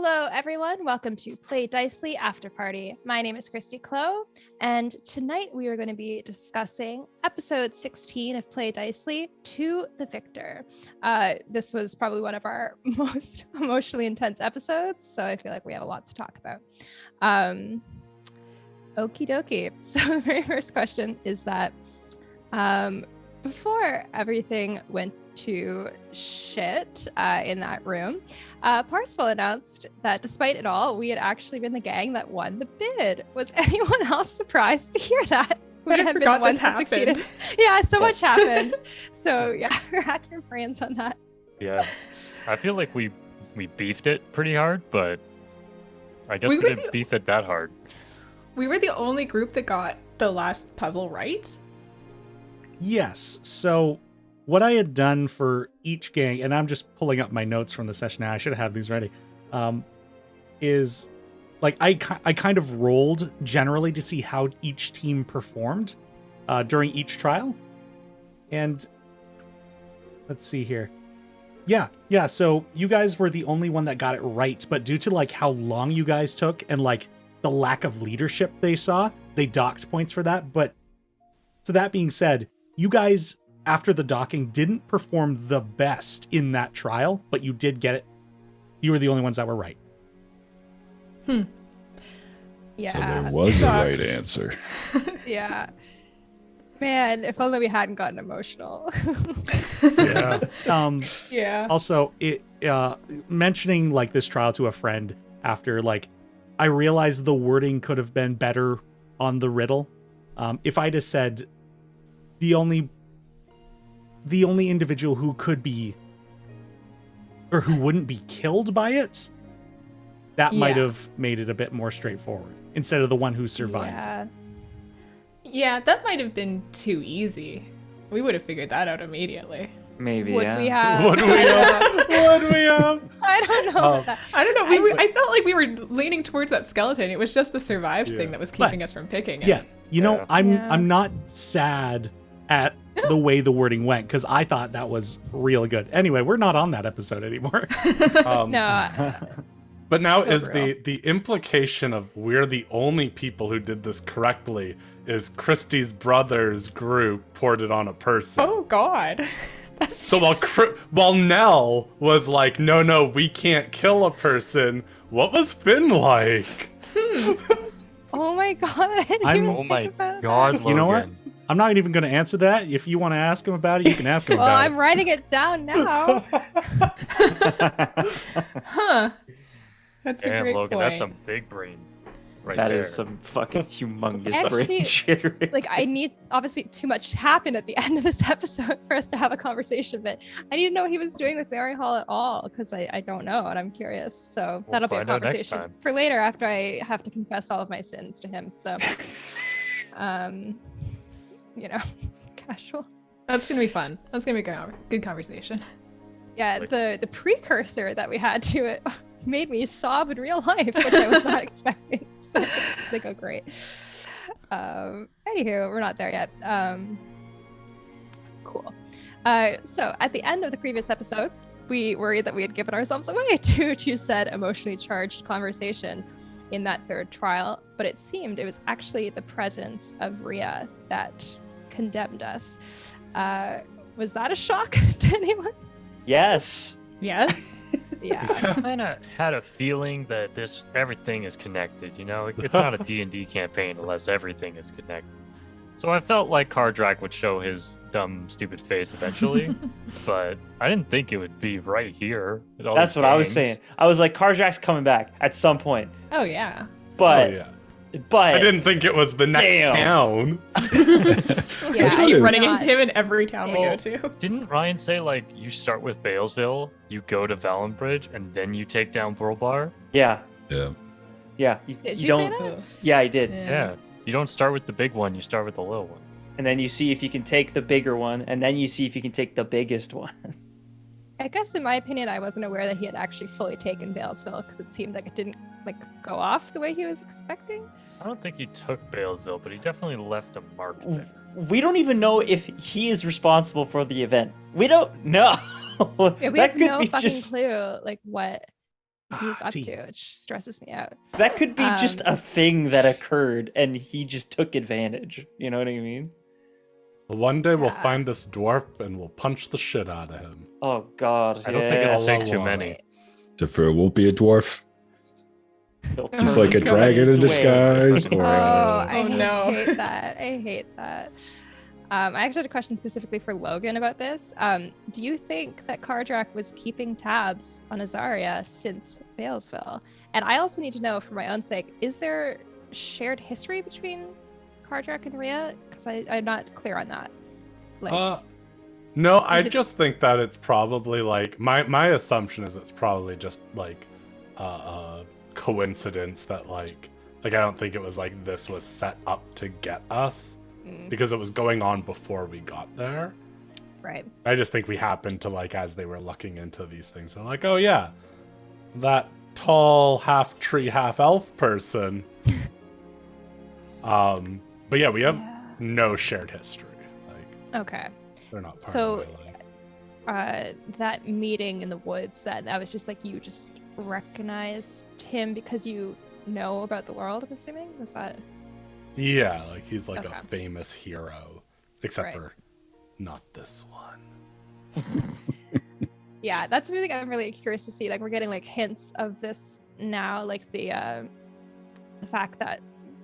Hello, everyone. Welcome to Play Dicely After Party. My name is Christy Clow, and tonight we are going to be discussing episode 16 of Play Dicely, To the Victor. This was probably one of our most emotionally intense episodes, so I feel like we have a lot to talk about. Okie dokie. So the very first question is that before everything went to shit in that room, Parsifal announced that despite it all, we had actually been the gang that won the bid. Was anyone else surprised to hear that? We had been the ones that succeeded. Yeah, so much happened. So yeah, rack your brains on that. Yeah, I feel like we beefed it pretty hard, but I guess we didn't beef it that hard. We were the only group that got the last puzzle right. Yes, so what I had done for each gang, and I'm just pulling up my notes from the session now, I should have had these ready, is like I kind of rolled generally to see how each team performed during each trial. And let's see here. Yeah, so you guys were the only one that got it right, but due to like how long you guys took and like the lack of leadership they saw, they docked points for that. But so that being said, you guys, after the docking, didn't perform the best in that trial, but you did get it. You were the only ones that were right. Yeah. So there was a right answer. Yeah. Man, if only we hadn't gotten emotional. Yeah. Yeah. Also, it mentioning like this trial to a friend after, like, I realized the wording could have been better on the riddle. If I'd have said the only individual who could be or who wouldn't be killed by it, that might have made it a bit more straightforward instead of the one who survives. Yeah, that might have been too easy. We would have figured that out immediately. Maybe, Would yeah. we have? Would we have? I don't know about that. I don't know. I felt like we were leaning towards that skeleton. It was just the survived thing that was keeping us from picking it. Yeah, you know, Yeah. I'm not sad at the way the wording went because I thought that was real good. Anyway, we're not on that episode anymore. No. But now So is real. the implication of we're the only people who did this correctly is Christie's brother's group poured it on a person. Oh God. That's So while Nell was like, no, we can't kill a person, what was Finn like? Oh my god. I didn't I'm- even Oh think my about god, that. You know what? Logan. I'm not even going to answer that. If you want to ask him about it, you can ask him Well, about I'm writing it down now. Huh. That's a Damn, great Logan, point. that's some big brain right That there. is some fucking humongous Actually, brain shit right Like, I need, obviously too much happened at the end of this episode for us to have a conversation, but I need to know what he was doing with Mary Hall at all, because I don't know and I'm curious. So We'll that'll be a find out next conversation time. for later after I have to confess all of my sins to him. So, you know, casual. That's gonna be fun. That's gonna be a good conversation. Yeah, Like- the precursor that we had to it made me sob in real life, which I was not expecting. So they go great. Anywho, we're not there yet. Cool. So at the end of the previous episode, we worried that we had given ourselves away to said emotionally charged conversation in that third trial, but it seemed it was actually the presence of Rhea that condemned us. Was that a shock to anyone? Yes. Yes. Yeah. I kind of had a feeling that everything is connected, you know? It's not a D&D campaign unless everything is connected. So I felt like Kardrak would show his dumb, stupid face eventually, but I didn't think it would be right here. with all That's these what I was gangs. saying. I was like, Karjak's coming back at some point. Oh yeah. But, Oh yeah. but I didn't think it was the next Damn. town. Yeah. I Keep did. running into him in every town we go Well, to. Didn't Ryan say, like, you start with Balesville, you go to Valenbridge, and then you take down Burlbar? yeah. Yeah. Yeah. Did you don't. say that? Yeah, I did. Yeah. You don't start with the big one, you start with the little one. And then you see if you can take the bigger one, and then you see if you can take the biggest one. I guess in my opinion, I wasn't aware that he had actually fully taken Balesville because it seemed like it didn't go off the way he was expecting. I don't think he took Balesville, but he definitely left a mark there. We don't even know if he is responsible for the event. We don't know. Yeah, we That have could no be fucking just- clue like what he's up T. to, which stresses me out. That could be just Um, a thing that occurred and he just took advantage. You know what I mean? One day we'll Yeah. find this dwarf and we'll punch the shit out of him. Oh god. I don't think yeah. it'll take too Wait. many. Except for it won't be a dwarf. He'll Just turn like a into dragon in dwayne. disguise. Oh, Or I no. hate that. I hate that. I actually had a question specifically for Logan about this. Do you think that Kardrak was keeping tabs on Azaria since Balesville? And I also need to know, for my own sake, is there shared history between Kardrak and Rhea? Because I'm not clear on that. Like, No, I Is it- just think that it's probably like my assumption is it's probably just like a coincidence that like I don't think it was like this was set up to get us because it was going on before we got there. right. I just think we happened to like as they were looking into these things, they're like, oh yeah, that tall half tree half elf person. But yeah, we have Yeah. no shared history. Like Okay. they're not part So- of my life. That meeting in the woods, that was just like you just recognized him because you know about the world, I'm assuming? Was that? Yeah, like he's like Okay. a famous hero, except Right. for not this one. Yeah, that's something I'm really curious to see. Like, we're getting like hints of this now, like the fact that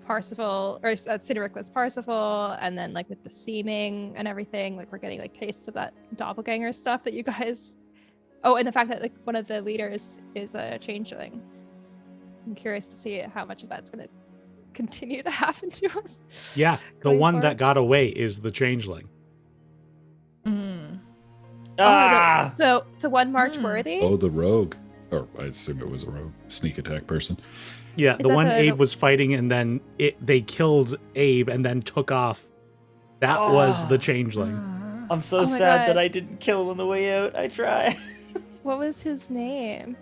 Parsifal or Cynric was Parsifal, and then like with the seeming and everything, like we're getting like tastes of that doppelganger stuff that you guys. Oh, and the fact that like one of the leaders is a changeling. I'm curious to see how much of that's going to continue to happen to us. Yeah, the Going one forward. that got away is the changeling. Mm. Ah! The one March Worthy. oh, the rogue. Or I assume it was a rogue sneak attack person. Yeah, Is the that one the- Abe was fighting, and then they killed Abe and then took off. That was the changeling. I'm so Oh my sad God. that I didn't kill him on the way out. I tried. What was his name?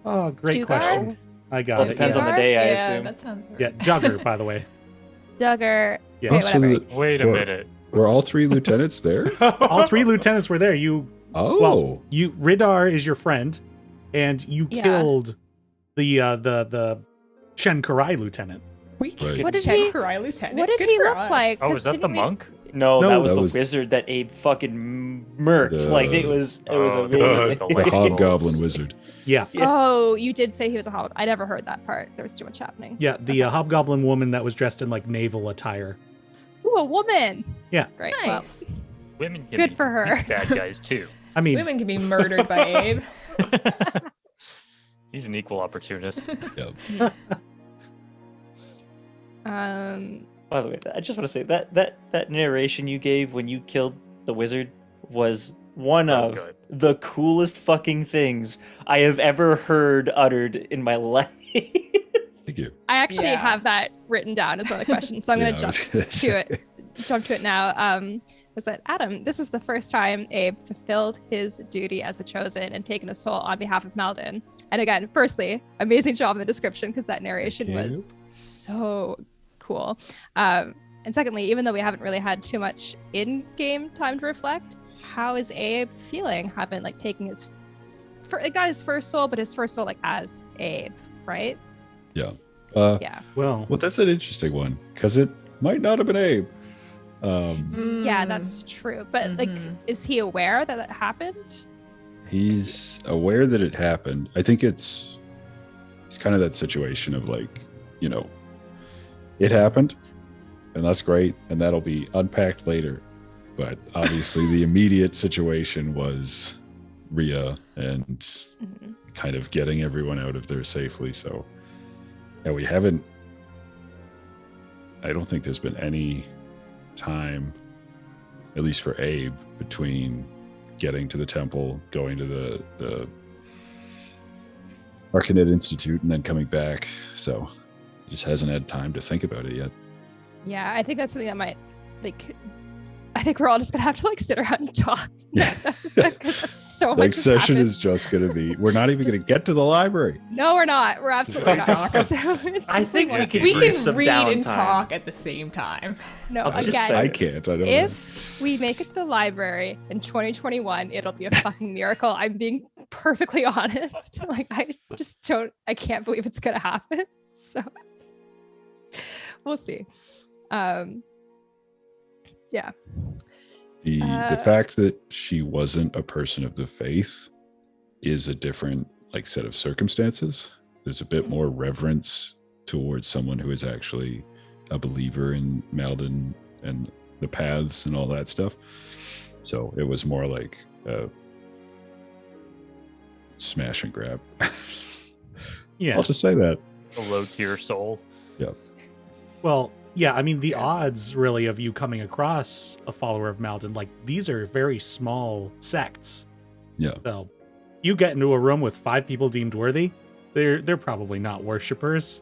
Oh, great Dugar? question. I got Well, it. it depends yeah. on the day, I yeah, assume. that sounds right. Yeah, Duggar, by the way. Duggar. Yeah. Okay, whatever. Absolute- Wait a Were- minute. Were all three lieutenants there? All three lieutenants were there. Oh, Well, you Ridar is your friend, and you Yeah. killed the Shen Karai lieutenant. We Right. could What did check he- for our lieutenant. What did Good he for look us. like? Oh, 'Cause is that the didn't we- monk? No, No, that was that the was- wizard that Abe fucking murked. The- Like it was Oh, amazing. the the lightning hobgoblin wizard. Yeah, Yeah. Oh, you did say he was a hog. I never heard that part. There was too much happening. yeah, the hobgoblin woman that was dressed in like naval attire. Ooh, a woman. Yeah. Great. Nice. Women can Good be for her. bad guys too. I mean, Women can be murdered by Abe. He's an equal opportunist. Yep. By the way, I just want to say that narration you gave when you killed the wizard was one Oh, of good. the coolest fucking things I have ever heard uttered in my life. Thank you. I actually Yeah. have that written down as one of the questions, so I'm Yeah, going to I was jump gonna to say. it. Jump to it now. Was that Adam? This was the first time Abe fulfilled his duty as a chosen and taken a soul on behalf of Malden. And again, firstly, amazing job in the description because that narration was so cool. And secondly, even though we haven't really had too much in-game time to reflect, how is Abe feeling? Having like taking his, not his first soul, but his first soul like as Abe, right? Yeah. Yeah. well, Well, that's an interesting one because it might not have been Abe. Yeah, that's true. But like, Mhm. is he aware that that happened? He's aware that it happened. I think it's kind of that situation of like, it happened, and that's great, and that'll be unpacked later. But obviously, the immediate situation was Rhea and Mhm. kind of getting everyone out of there safely. So, yeah, we haven't. I don't think there's been any time, at least for Abe, between getting to the temple, going to the Arcanet Institute, and then coming back. So he just hasn't had time to think about it yet. Yeah, I think that's something that might like. I think we're all just gonna have to like sit around and talk next episode because so much. Next has session happened. is just going to be. We're not even going to get to the library. No, we're not. We're absolutely not. Talk. So it's I think like- we could We use can some read and downtime. talk at the same time. no I'm just again. saying. I can't. I don't know. If we make it to the library in 2021, it'll be a fucking miracle. I'm being perfectly honest. Like I can't believe it's gonna happen. So we'll see. Yeah. The fact that she wasn't a person of the faith is a different like set of circumstances. There's a bit more reverence towards someone who is actually a believer in Malden and the paths and all that stuff. So it was more like smash and grab. Yeah. I'll just say that. A low tier soul. Well, yeah, I mean, the odds really of you coming across a follower of Malden, like these are very small sects. Yeah. So you get into a room with 5 people deemed worthy, they're probably not worshippers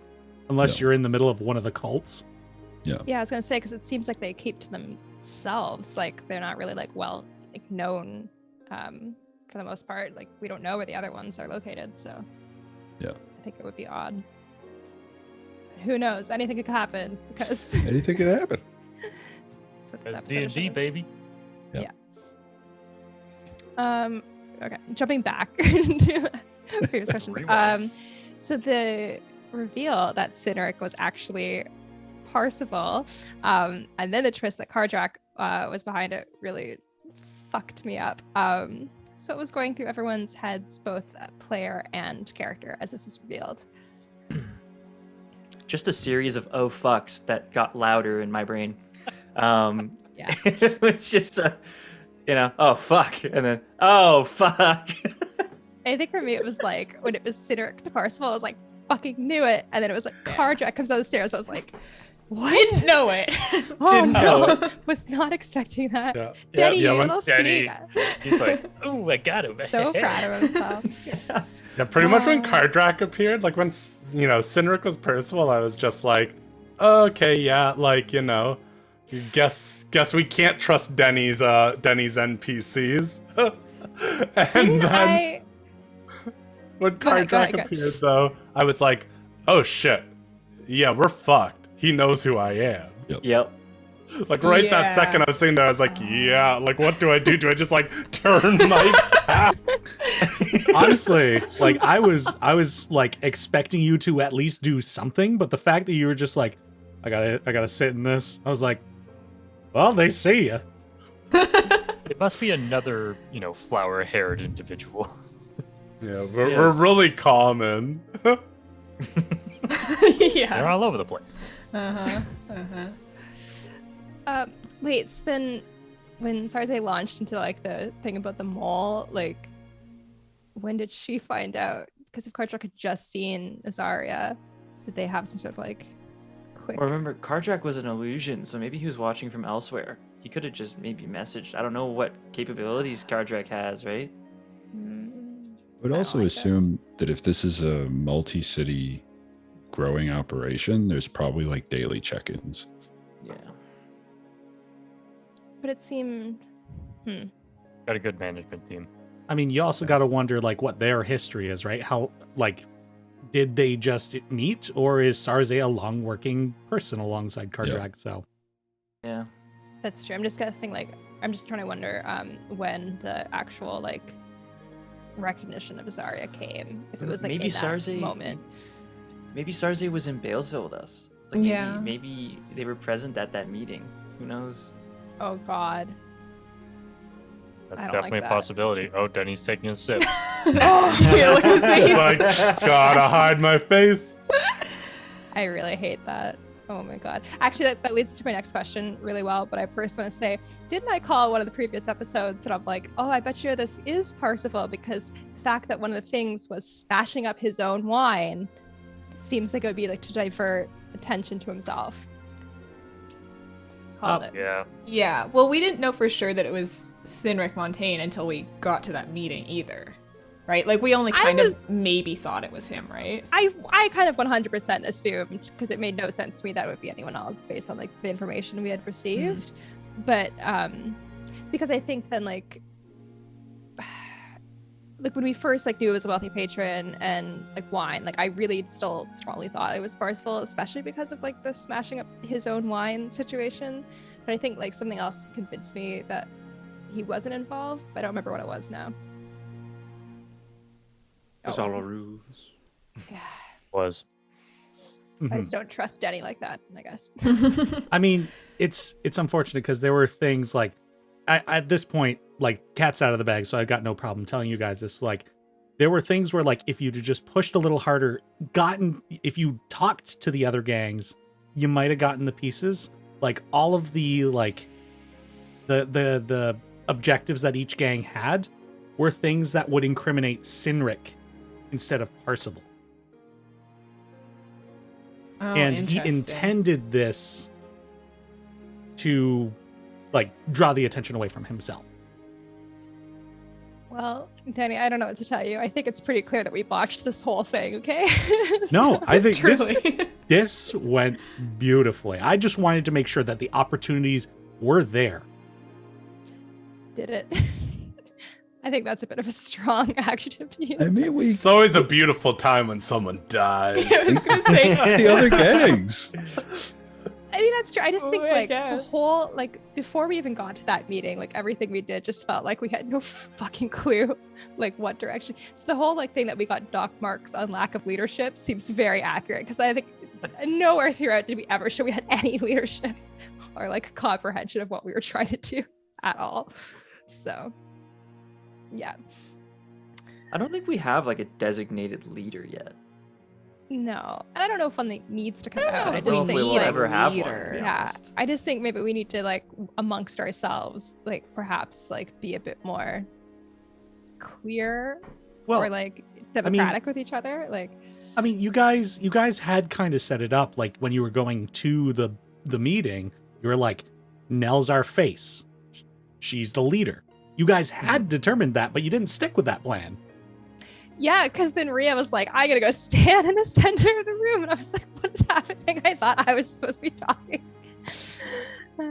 unless No. you're in the middle of one of the cults. Yeah, I was gonna say because it seems like they keep to themselves. Like they're not really like known for the most part. Like we don't know where the other ones are located. So Yeah. I think it would be odd. Who knows? Anything could happen because Anything could happen. that's what this That's episode D&D, shows. baby. Okay, jumping back to previous questions. Rewind. So the reveal that Cynric was actually Parsifal, and then the twist that Kardrak was behind it really fucked me up. So it was going through everyone's heads, both player and character, as this was revealed. Just a series of oh fucks that got louder in my brain. Yeah. It was just oh fuck, and then oh fuck. I think for me it was like when it was Cynric to Parsifal, I was like, fucking knew it. And then it was like Kardrak comes down the stairs. I was like, what? Didn't know it. Oh Didn't no, know was not expecting that. Yeah. Denny, yeah, you when- little Denny. sneak. He's like, ooh, I got him. So proud of himself. Yeah, pretty much when Oh. Kardrak appeared, like when Cynric was Percival, I was just like, okay, yeah, like guess we can't trust Denny's NPCs. And Didn't then I? when Go ahead, go Kardrak ahead, go ahead. appeared, though, I was like, oh shit, yeah, we're fucked. He knows who I am. Yep. Like right Yeah. that second, I was sitting there, I was like, yeah, like what do I do? Do I just like turn my back? Honestly, like I was like expecting you to at least do something, but the fact that you were just like, I gotta sit in this, I was like, well, they see you. It must be another, flower-haired individual. Yeah, we're Yes. really common. They're Yeah. all over the place. Wait, so then when Sarze launched into like the thing about the mole, like when did she find out? Because if Kardrak had just seen Azaria, did they have some sort of like quick? Or remember, Kardrak was an illusion, so maybe he was watching from elsewhere. He could have just maybe messaged. I don't know what capabilities Kardrak has, right? I would I also like this. assume that if this is a multi-city growing operation, there's probably like daily check-ins. Yeah. But it seemed. Got a good management team. I mean, you also got to wonder like what their history is, right? How like did they just meet, or is Sarze a long-working person alongside Kardrak? So Yeah. That's true. I'm just guessing. Like, I'm just trying to wonder when the actual like recognition of Azaria came. If it was like Maybe in that Sarze moment. Maybe Sarze was in Balesville with us. Like Yeah. maybe they were present at that meeting. Who knows? Oh God. That's I don't like definitely that. a possibility. Oh, Denny's taking a sip. Oh, yeah, look at his face. Like, gotta hide my face. I really hate that. Oh my God. Actually, that leads to my next question really well. But I first want to say, didn't I call one of the previous episodes that I'm like, oh, I bet you this is Parsifal, because the fact that one of the things was smashing up his own wine seems like it would be like to divert attention to himself. Called it. Yeah. Yeah, well, we didn't know for sure that it was Cynric Montaigne until we got to that meeting either. Right? Like, we only I kind was- of maybe thought it was him, right? I kind of 100% assumed, because it made no sense to me that it would be anyone else based on like the information we had received. but because I think then like when we first like knew it was a wealthy patron and like wine, like I really still strongly thought it was Barcel, especially because of like the smashing up his own wine situation. But I think like something else convinced me that he wasn't involved, but I don't remember what it was now. It's all a ruse. Yeah. Was. I just don't trust Teni like that, I guess. I mean, it's unfortunate because there were things like at this point, like cat's out of the bag, so I got no problem telling you guys this. Like, there were things where like if you'd just pushed a little harder, if you talked to the other gangs, you might have gotten the pieces. Like all of the like the objectives that each gang had were things that would incriminate Sinric instead of Parsival. Oh, And he intended this to like draw the attention away from himself. Well, Teni, I don't know what to tell you. I think it's pretty clear that we botched this whole thing, okay? No, I think Truly. this went beautifully. I just wanted to make sure that the opportunities were there. Did it. I think that's a bit of a strong adjective to use. I mean, we It's always a beautiful time when someone dies. I was gonna say the other gangs. I mean, that's true. I just think I like the guess. whole, like before we even got to that meeting, like everything we did just felt like we had no fucking clue like what direction. So the whole like thing that we got dock marks on lack of leadership seems very accurate, because I think nowhere throughout did we ever show we had any leadership or like comprehension of what we were trying to do at all. So yeah. I don't think we have like a designated leader yet. No, and I don't know if one that needs to come I don't out. know I if just know if think we will like, ever have one. leader. to be yeah, honest. I just think maybe we need to like amongst ourselves, like perhaps like be a bit more clear Well, or like democratic with each other. Like, I mean, you guys had kind of set it up like when you were going to the meeting, you were like, Nell's our face. She's the leader. You guys had determined that, but you didn't stick with that plan. yeah, because then Rhea was like, I gotta go stand in the center of the room. And I was like, what is happening? I thought I was supposed to be talking.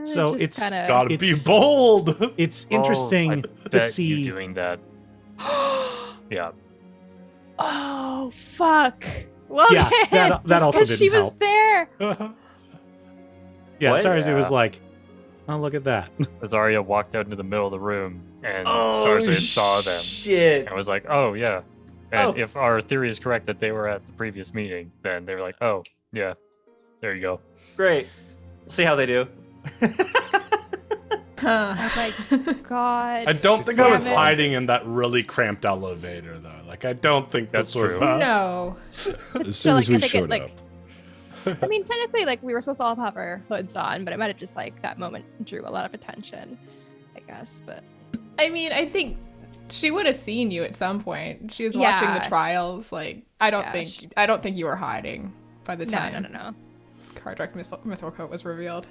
So Just it's kinda... Gotta be It's- bold. It's Oh, interesting I to bet see. you doing that. Yeah. Oh, fuck. Well, Yeah, that also didn't she was help. there. Yeah, What? Sarzi was Yeah. like, oh, look at that. Azaria walked out into the middle of the room and Oh, Sarze saw them shit. and was like, oh, yeah. And Oh. if our theory is correct that they were at the previous meeting, then they were like, oh, yeah, there you go. Great. We'll see how they do. Oh my god. I don't think I was Damn it. hiding in that really cramped elevator though. Like I don't think That's this was. true. No. But As still, soon as like, I we think showed it, up. I mean, technically, like we were supposed to all have our hoods on, but it might have just like that moment drew a lot of attention, I guess. But I mean, I think she would have seen you at some point. She was watching Yeah. the trials. Like, I don't Yeah, think you were hiding by the time no. Cardrak Mithril Coat was revealed.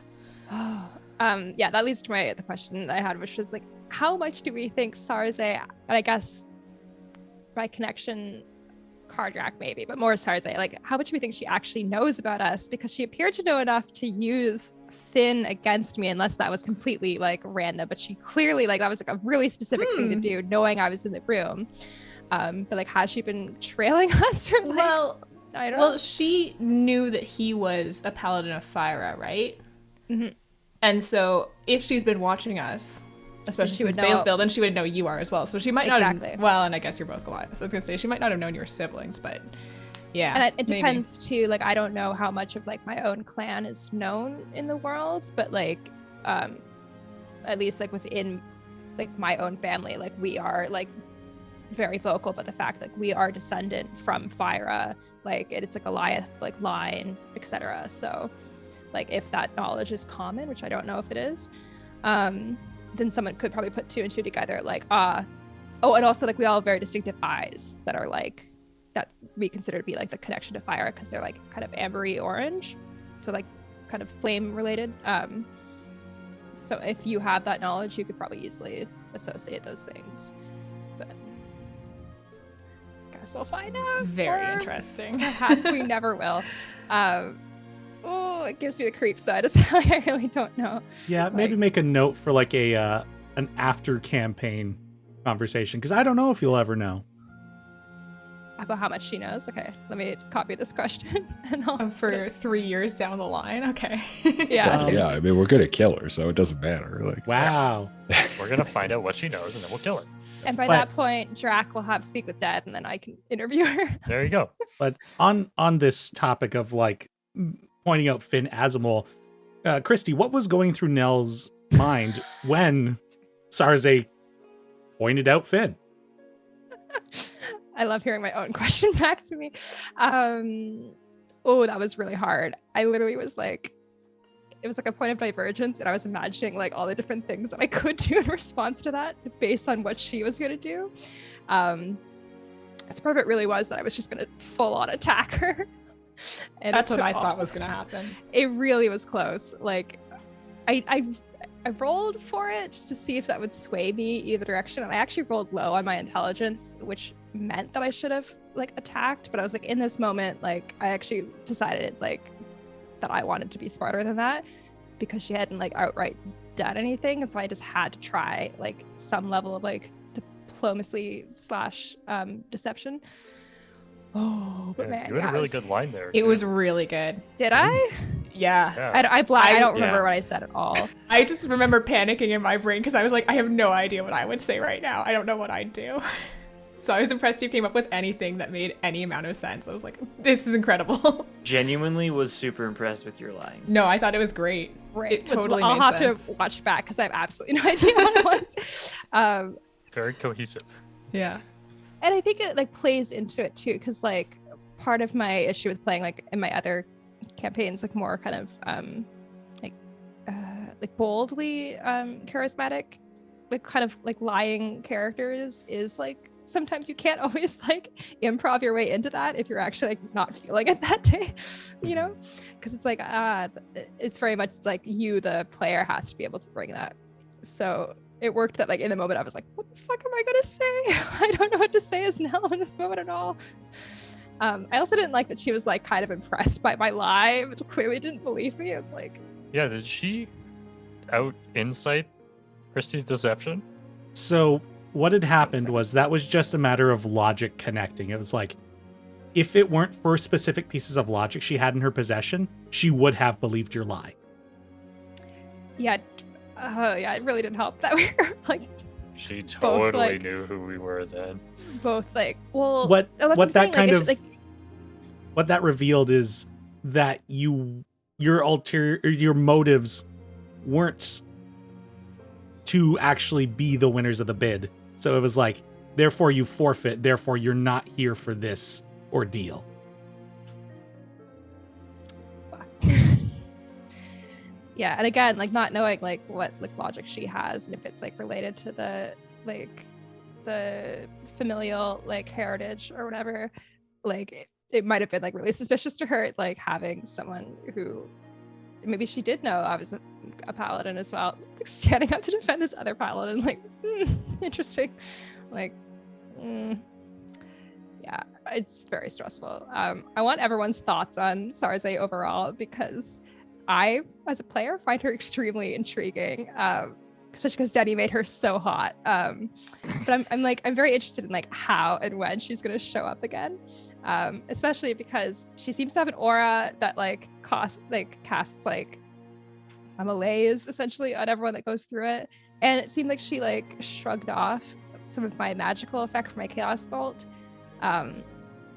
Yeah, that leads to the question that I had, which was like, how much do we think Sarze, and I guess by connection, Cardrak maybe, but more Sarze, like how much do we think she actually knows about us? Because she appeared to know enough to use Finn against me, unless that was completely like random, but she clearly like that was like a really specific thing to do, knowing I was in the room. But like, has she been trailing us for like, Well, I don't know. she knew that he was a paladin of Fyra, right? Mhm. And so if she's been watching us, especially She would since know- Balesville, then she would know you are as well. So she might not Exactly. have, well, and I guess you're both Goliaths. I was gonna say she might not have known your siblings, but yeah. And it maybe. depends too, like I don't know how much of like my own clan is known in the world, but like at least like within like my own family, like we are like very vocal about the fact like we are descendant from Fyra, like it's a Goliath like line, etc. So like if that knowledge is common, which I don't know if it is, then someone could probably put two and two together, like oh, and also like we all have very distinctive eyes that are like that we consider to be like the connection to fire, because they're like kind of ambery orange, so like kind of flame related. So if you have that knowledge, you could probably easily associate those things, but I guess we'll find out. Very or interesting. perhaps we never will. Oh, It gives me the creeps. That is I really don't know. Yeah, maybe Like- make a note for like a an after campaign conversation, because I don't know if you'll ever know. About how much she knows. Okay, let me copy this question and I'll For 3 years down the line. Okay. Yeah, Wow. seriously. Yeah, I mean, we're gonna kill her, so it doesn't matter. Like, Wow. We're gonna find out what she knows, and then we'll kill her. And by But- that point, Drac will have speak with Dad, and then I can interview her. There you go. But on this topic of like pointing out Finn as a mole, Christy, what was going through Nell's mind when Sarze pointed out Finn? I love hearing my own question back to me. Oh, that was really hard. I literally was like, it was like a point of divergence, and I was imagining like all the different things that I could do in response to that based on what she was gonna do. So part of it really was that I was just gonna full on attack her. And That's it what I took thought all- was gonna happen. It really was close. Like, I rolled for it just to see if that would sway me either direction. And I actually rolled low on my intelligence, which meant that I should have like attacked. But I was like, in this moment, like I actually decided like that I wanted to be smarter than that because she hadn't like outright done anything. And so I just had to try like some level of like diplomacy / deception. Oh, but Yeah, man, you had yeah, a it really was- good line there. It dude. was really good. Did I? Yeah. Yeah. I don't remember yeah. what I said at all. I just remember panicking in my brain because I was like, I have no idea what I would say right now. I don't know what I'd do. So I was impressed you came up with anything that made any amount of sense. I was like, this is incredible. Genuinely was super impressed with your lying. No, I thought it was great. Right. It totally I'll made have sense. to watch back because I have absolutely no idea what it was. Very cohesive. Yeah. And I think it like plays into it too, because like part of my issue with playing like in my other campaigns, like more kind of like boldly charismatic, like kind of like lying characters is like sometimes you can't always like improv your way into that if you're actually like not feeling it that day, you know, because it's like it's very much like you, the player, has to be able to bring that. So it worked that like in the moment I was like, what the fuck am I gonna say? I don't know what to say as Nell in this moment at all. I also didn't like that she was like kind of impressed by my lie, but clearly didn't believe me. I was like, Yeah, did she out insight Christie's deception? So what had happened so. was that was just a matter of logic connecting. It was like, if it weren't for specific pieces of logic she had in her possession, she would have believed your lie. yeah, it really didn't help that we were like She totally like- knew who we were then. both like, well, What oh, that's what I'm that saying, kind like, of like what that revealed is that your motives weren't to actually be the winners of the bid. So it was like, therefore you forfeit, therefore you're not here for this ordeal. yeah, and again, like not knowing like what like logic she has and if it's like related to the familial like heritage or whatever, like it might have been like really suspicious to her, like having someone who maybe she did know I was a paladin as well, like standing up to defend this other paladin, like interesting, like yeah, it's very stressful. I want everyone's thoughts on Sarze overall, because I, as a player, find her extremely intriguing, especially because Teni made her so hot. But I'm very interested in like how and when she's gonna show up again, especially because she seems to have an aura that like casts like a malaise essentially on everyone that goes through it. And it seemed like she like shrugged off some of my magical effect from my chaos bolt.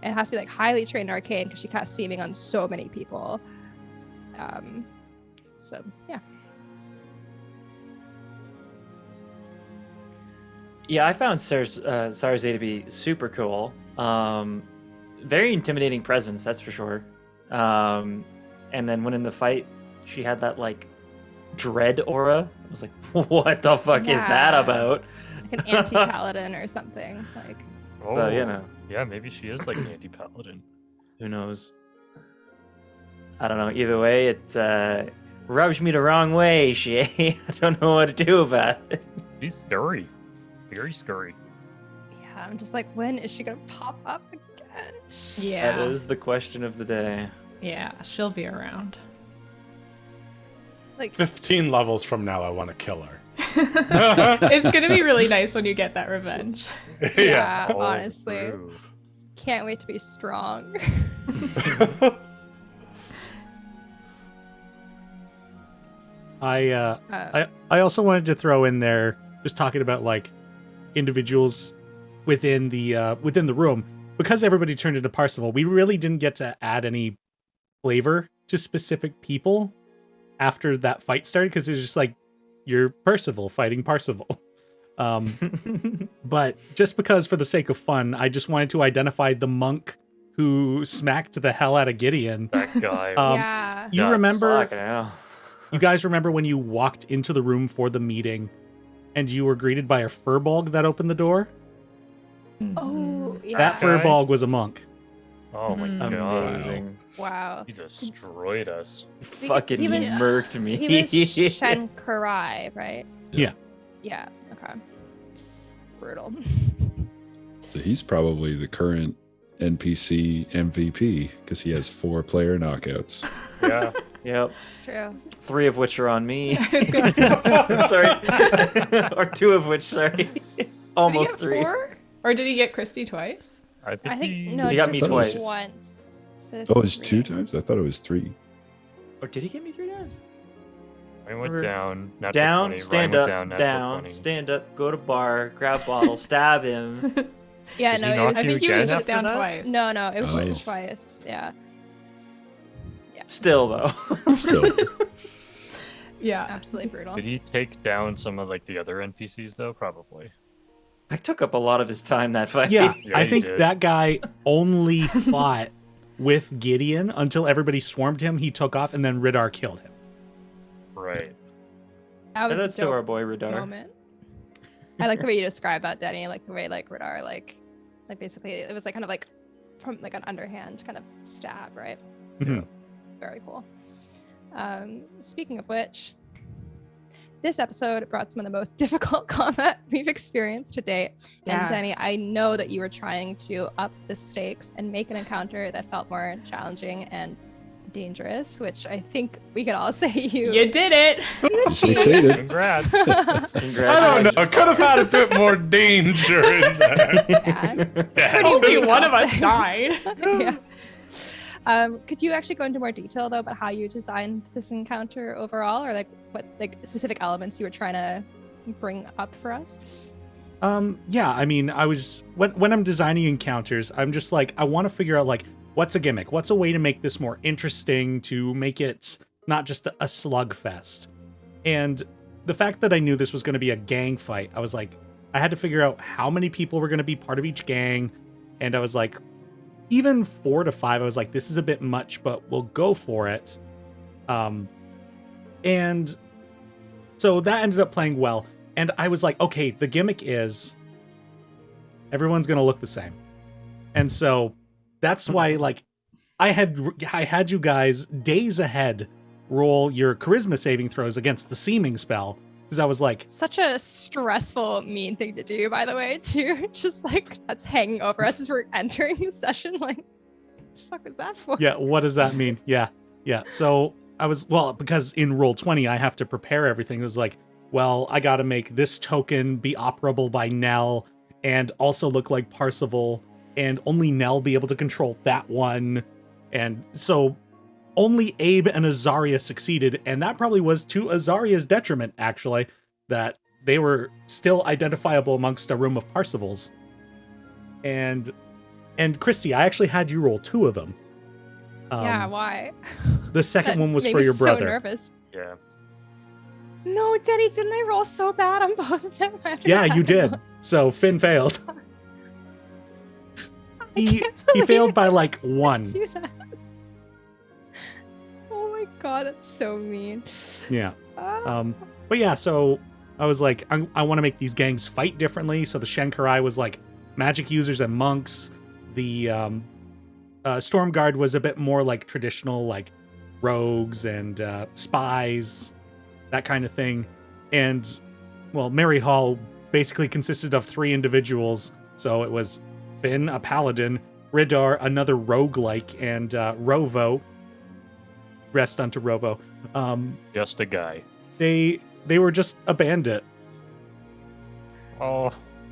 It has to be like highly trained arcane because she casts seeming on so many people. So yeah. Yeah, I found Sarze to be super cool. Very intimidating presence, that's for sure. And then when in the fight, she had that like dread aura. I was like, what the fuck is that Yeah. about? Like an anti-paladin or something. Like So, you know. Yeah, maybe she is like an anti-paladin. Who knows? I don't know. Either way, it rubs me the wrong way, Shay. I don't know what to do about it. She's scurry. Very scurry. yeah, I'm just like, when is she gonna pop up again? Yeah. That is the question of the day. Yeah, she'll be around. Like 15 levels from now, I want to kill her. It's gonna be really nice when you get that revenge. yeah, Oh, honestly. true. Can't wait to be strong. I also wanted to throw in there, just talking about like individuals within the room, because everybody turned into Parsifal. We really didn't get to add any flavor to specific people after that fight started, because it was just like, you're Percival fighting Parsifal. But just because, for the sake of fun, I just wanted to identify the monk who smacked the hell out of Gideon. That guy. Yeah. You nuts. remember? Fucking hell. You guys remember when you walked into the room for the meeting, and you were greeted by a furbolg that opened the door? Oh, yeah. That guy? furbolg was a monk. Oh my Mm. god. Amazing. Wow. He destroyed us. Fucking he was- murked me. He was Shenkarai, right? Yeah. Yeah. Okay. Brutal. So he's probably the current NPC MVP because he has 4 player knockouts. Yeah. Yep. True. 3 of which are on me. It's gonna- Sorry. Or 2 of which, sorry. Almost did he get 3. 4? Or did he get Christy twice? I think no. He got me just twice. Once. So Oh, it's 2 3. times? I thought it was 3. Or did he get me 3 times? I went down. Natural Down, 20, stand Ryan up, went natural down, 20. stand up, go to bar, grab bottle, stab him. Yeah. Did No. he It knock was. I you think he was again just after down that? twice. No. No. It was Nice. just twice. Yeah. Still though. Still. Yeah. Absolutely brutal. Did he take down some of like the other NPCs though? Probably. I took up a lot of his time that fight. Yeah, Yeah, I he think did. that guy only fought with Gideon until everybody swarmed him. He took off, and then Ridar killed him. Right. That was That's a to our dope boy Radar. moment. I like the way you describe that, Denny. I like the way like Radar like basically it was like kind of like from like an underhand kind of stab, right? Mhm. Very cool. Speaking of which, this episode brought some of the most difficult combat we've experienced to date. Yeah. And Denny, I know that you were trying to up the stakes and make an encounter that felt more challenging and dangerous, which I think we could all say you did it. Succeeded. Congrats. I don't Congratulations. know. Could have had a bit more danger in there. Yeah. Only weak, one I'll of us say. died. Yeah. Could you actually go into more detail though about how you designed this encounter overall, or like what like specific elements you were trying to bring up for us? Yeah, I mean, I was when I'm designing encounters, I'm just like, I want to figure out like, what's a gimmick? What's a way to make this more interesting, to make it not just a slugfest? And the fact that I knew this was going to be a gang fight, I was like, I had to figure out how many people were going to be part of each gang. And I was like, even 4 to 5, I was like, this is a bit much, but we'll go for it. And so that ended up playing well. And I was like, okay, the gimmick is everyone's going to look the same. And so that's why, like, I had you guys days ahead roll your charisma saving throws against the seeming spell, because I was like, Such a stressful, mean thing to do, by the way, too. Just like that's hanging over us as we're entering the session. Like, what the fuck was that for? yeah, what does that mean? Yeah. So I was, well, because in roll 20, I have to prepare everything. It was like, well, I got to make this token be operable by Nell and also look like Parsifal, and only Nell be able to control that one. And so only Abe and Azaria succeeded, and that probably was to Azaria's detriment, actually, that they were still identifiable amongst a room of Parsifals. And Christy, I actually had you roll 2 of them. Yeah, why? The second That one was made for me your so brother. nervous. Yeah. No, Denny, didn't I roll so bad on both of them? I have to Yeah, go you back and did. look. So Finn failed. He can't he believe failed by I like 1. do that. Oh my god, that's so mean. Yeah. Ah. But yeah, so I was like, I want to make these gangs fight differently. So the Shenkarai was like magic users and monks. The Storm Guard was a bit more like traditional, like rogues and spies, that kind of thing. And well, Mary Hall basically consisted of 3 individuals. So it was Finn, a paladin, Ridar, another roguelike, and Rovo. Rest unto Rovo. Just a guy. They were just a bandit. Oh,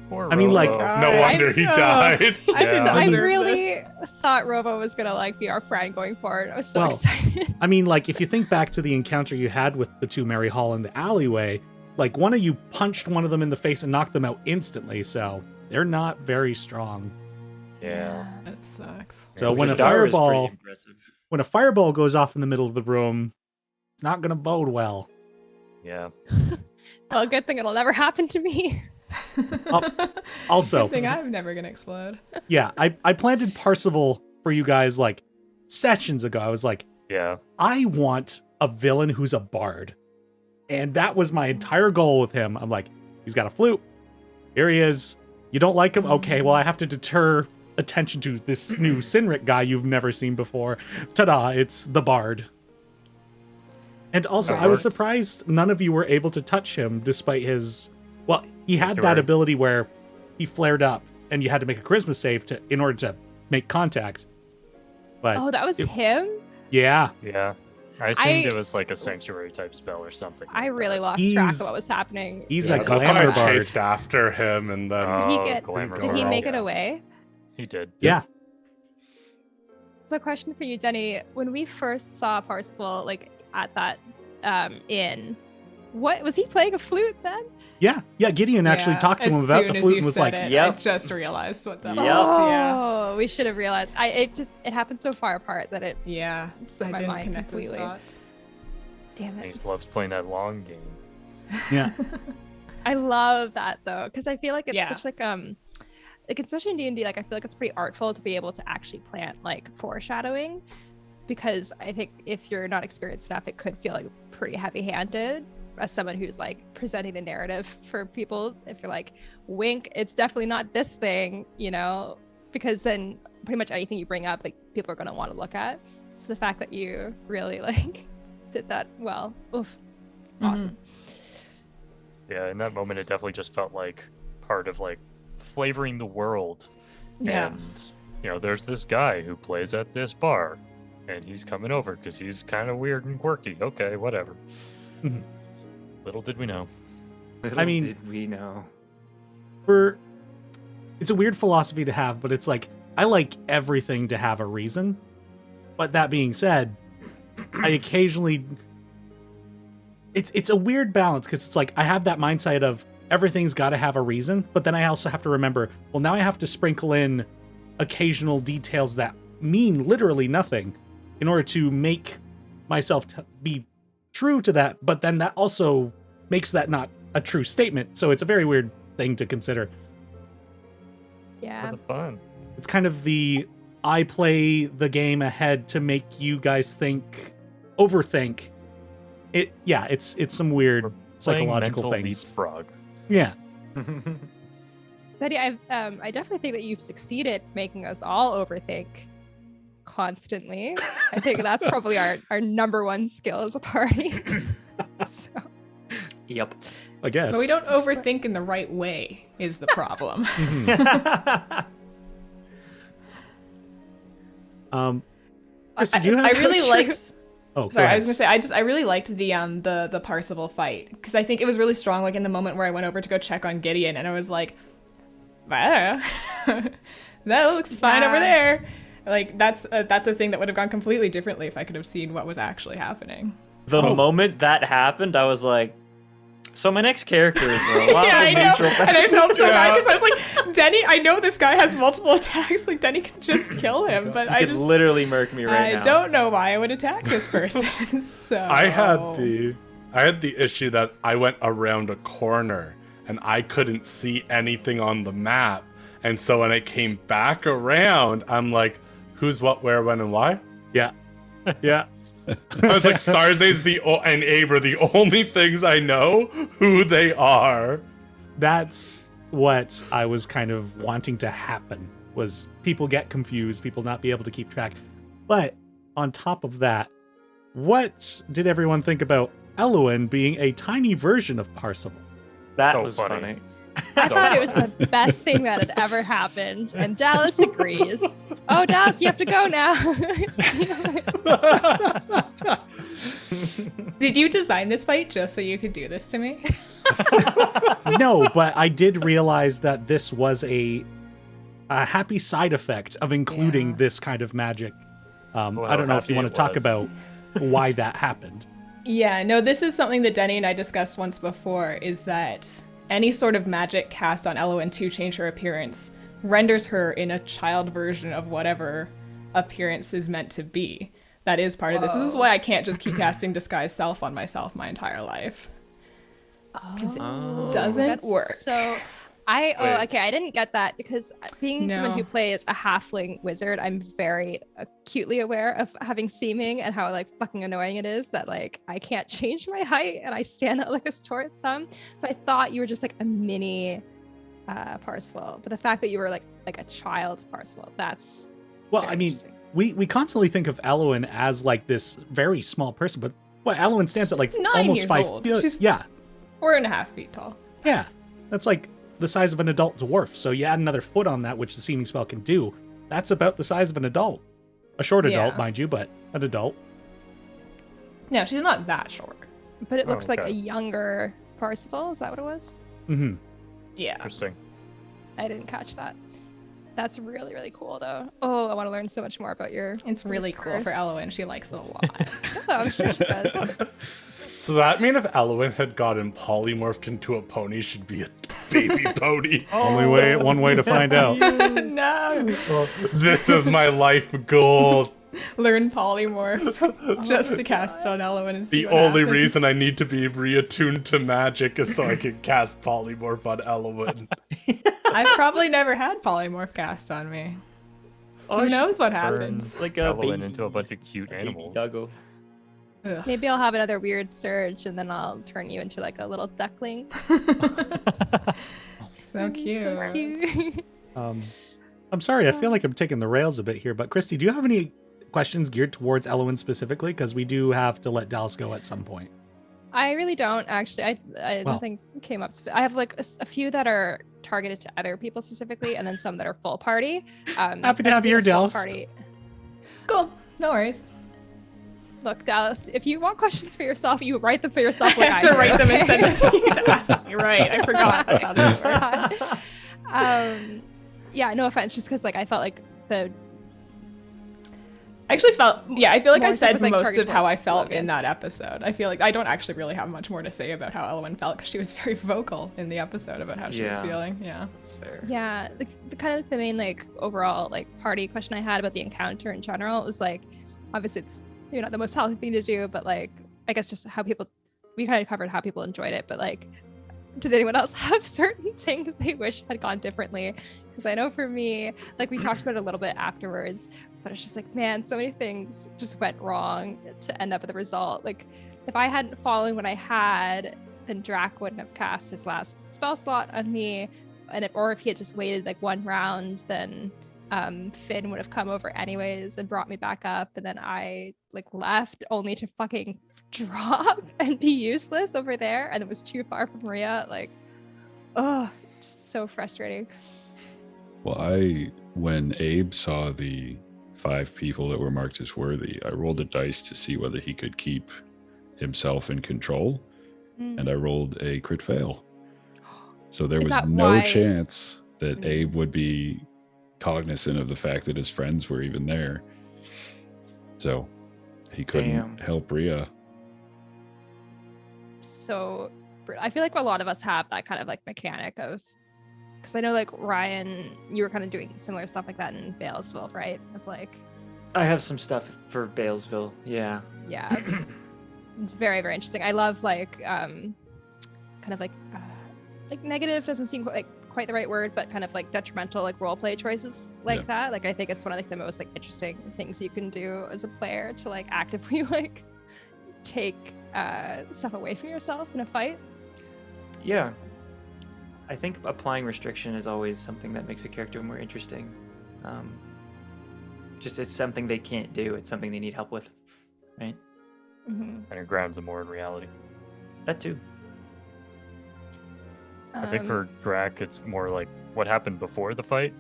poor I mean, like, Robo. No wonder he died. I didn't Yeah. I deserve really thought Robo was gonna like be our friend going forward. I was so Well, excited. I mean, like, if you think back to the encounter you had with the two Mary Hall in the alleyway, like, one of you punched one of them in the face and knocked them out instantly, so they're not very strong. Yeah. That sucks. So when a Shadar is pretty fireball goes off in the middle of the room, it's not going to bode well. Yeah. Well, good thing it'll never happen to me. Also, Good thing I'm never gonna explode. yeah, I planted Parsival for you guys like sessions ago. I was like, Yeah. I want a villain who's a bard. And that was my entire goal with him. I'm like, he's got a flute. Here he is. You don't like him? Okay, well, I have to deter attention to this new Sinric guy you've never seen before. Ta-da, it's the bard. And also, That I was works. surprised none of you were able to touch him despite his... Well, he had Sure. that ability where he flared up and you had to make a charisma save in order to make contact. But Oh, that was him? yeah, Yeah. I assumed it was like a sanctuary type spell or something. I like really that. lost track He's- of what was happening. he's Yeah, a That's why glamour I bard. chased after him, and then Did he Oh, get- glamour Did he girl. make it Yeah. away? He did. Yeah. So, question for you, Denny. When we first saw Parsifal, like at that inn, what was he playing a flute then? Yeah, Gideon actually Yeah, talked to him as about soon the as flute you and was said like, it, Yep. I just realized what that Yep. was. Yeah. Oh, we should have realized. It happened so far apart that it Yeah. slipped I my didn't mind connect those completely. dots. Damn He it. just loves playing that long game. yeah. I love that though, because I feel like it's Yeah. such like especially in D&D, like I feel like it's pretty artful to be able to actually plant like foreshadowing, because I think if you're not experienced enough, it could feel like pretty heavy-handed as someone who's like presenting a narrative for people. If you're like, wink, it's definitely not this thing, you know, because then pretty much anything you bring up, like people are going to want to look at. So the fact that you really like did that well, oof, awesome. Yeah, in that moment, it definitely just felt like part of like flavoring the world. Yeah. And, you know, there's this guy who plays at this bar, and he's coming over because he's kind of weird and quirky. Okay, whatever. Mhm. Little did we know. Little I mean- did we know. It's a weird philosophy to have, but it's like, I like everything to have a reason. But that being said, I occasionally... It's a weird balance, because it's like, I have that mindset of everything's got to have a reason, but then I also have to remember, well, now I have to sprinkle in occasional details that mean literally nothing in order to make myself be true to that, but then that also makes that not a true statement. So it's a very weird thing to consider. Yeah. For the fun. It's kind of the I play the game ahead to make you guys overthink. It's some weird Playing psychological mental things. leapfrog. Yeah. Teddy, I definitely think that you've succeeded making us all overthink constantly. I think that's probably our number one skill as a party. So, Yep. I guess. But we don't overthink in the right way is the problem. Kristen, do you have... I really true. liked. Oh, Sorry, go I was ahead. gonna say I really liked the Parsival fight, because I think it was really strong. Like in the moment where I went over to go check on Gideon, and I was like, I don't know. That looks fine over Yeah. there. Like that's a thing that would have gone completely differently if I could have seen what was actually happening. The Oh. moment that happened, I was like, so my next character is a lot Yeah, I of know. neutral And I felt so Yeah. bad because I was like, Denny, I know this guy has multiple attacks. Like Denny can just kill him, but I You could just literally murk me right now. I don't know why I would attack this person. So I had the issue that I went around a corner and I couldn't see anything on the map. And so when I came back around, I'm like, who's what, where, when, and why? Yeah. Yeah. I was like, Sarze's and Abra, the only things I know who they are. That's what I was kind of wanting to happen, was people get confused, people not be able to keep track. But on top of that, what did everyone think about Elowen being a tiny version of Parsival? That So was funny. funny. I thought it was the best thing that had ever happened, and Dallas agrees. Oh, Dallas, you have to go now. Did you design this fight just so you could do this to me? No, but I did realize that this was a happy side effect of including Yeah. this kind of magic. Well, I don't know if happy you want it to talk was. about why that happened. Yeah, no, this is something that Denny and I discussed once before, is that any sort of magic cast on Elowen to change her appearance renders her in a child version of whatever appearance is meant to be. That is part of this. This is why I can't just keep casting Disguise Self on myself my entire life. Because Oh. it doesn't That's work. So Wait. okay, I didn't get that because being someone No. who plays a halfling wizard, I'm very acutely aware of having seeming and how like fucking annoying it is that like I can't change my height and I stand out like a short thumb. So I thought you were just like a mini Parsifal, but the fact that you were like a child Parsifal, that's Well, very I mean, interesting. we constantly think of Elowen as like this very small person, but Elowen stands at like 9 almost years 5 old. feet. She's- Yeah, 4.5 feet tall. yeah. That's like the size of an adult dwarf. So you add another foot on that, which the seeming spell can do. That's about the size of an adult. A short adult, Yeah. mind you, but an adult. No, she's not that short. But it looks like okay. a younger Parsifal. Is that what it was? Mm-hmm. Yeah. Interesting. I didn't catch that. That's really, really cool, though. Oh, I want to learn so much more about your. It's really cool for curse. Elowen. She likes it a lot. Oh, I'm sure she does. So that mean if Elowen had gotten polymorphed into a pony, she'd be a baby pony. One way to find out. No. This is my life goal. Learn polymorph just to cast it on Elowen and see The what only happens. reason I need to be reattuned to magic is so I can cast polymorph on Elowen. I've probably never had polymorph cast on me. Oh, Who she knows what Turn happens? like a Evelyn baby, into a bunch of cute baby animals. doggo. Ugh. Maybe I'll have another weird surge, and then I'll turn you into like a little duckling. So cute. So cute. I'm sorry, I feel like I'm taking the rails a bit here, but Christy, do you have any questions geared towards Elowen specifically? Because we do have to let Dallas go at some point. I really don't actually. I Well. nothing came up. I have like a few that are targeted to other people specifically, and then some that are full party. Happy so to have I you here, think a full Dallas. Party. Cool. No worries. Look, Dallas, if you want questions for yourself, you write them for yourself. I Like have to write them and okay? send them to you to ask me. Right. I forgot. That's how this works. Yeah, no offense, just because like I felt like the I actually felt, I feel like More I so it said was, like, most targeted of how I towards felt Logan. in that episode. I feel like I don't actually really have much more to say about how Elowen felt because she was very vocal in the episode about how she was Yeah. feeling. Yeah. That's fair. yeah the kind of the main like overall like party question I had about the encounter in general was like obviously it's maybe not the most healthy thing to do, but like I guess just how people we kind of covered how people enjoyed it, but like did anyone else have certain things they wish had gone differently? Because I know for me, like we talked about it a little bit afterwards, but it's just like, man, so many things just went wrong to end up with the result. Like if I hadn't fallen when I had, then Drac wouldn't have cast his last spell slot on me. And or if he had just waited like one round, then Finn would have come over anyways and brought me back up, and then I like left only to fucking drop and be useless over there, and it was too far from Maria. Like, oh, just so frustrating. Well, when Abe saw the 5 people that were marked as worthy, I rolled a dice to see whether he could keep himself in control, and I rolled a crit fail. So there Is was that no why- chance that Mm. Abe would be cognizant of the fact that his friends were even there. So he couldn't Damn. help Rhea. So I feel like a lot of us have that kind of like mechanic of, because I know like Ryan, you were kind of doing similar stuff like that in Balesville, right? Of like, I have some stuff for Balesville. Yeah. yeah, it's very, very interesting. I love like kind of like negative doesn't seem quite the right word, but kind of like detrimental like role play choices like Yeah. that. Like I think it's one of like the most like interesting things you can do as a player to like actively like take stuff away from yourself in a fight. Yeah. I think applying restriction is always something that makes a character more interesting. Just it's something they can't do. It's something they need help with, right? Mm-hmm. And it grounds them more in reality. That too. I think for Drac, it's more like what happened before the fight,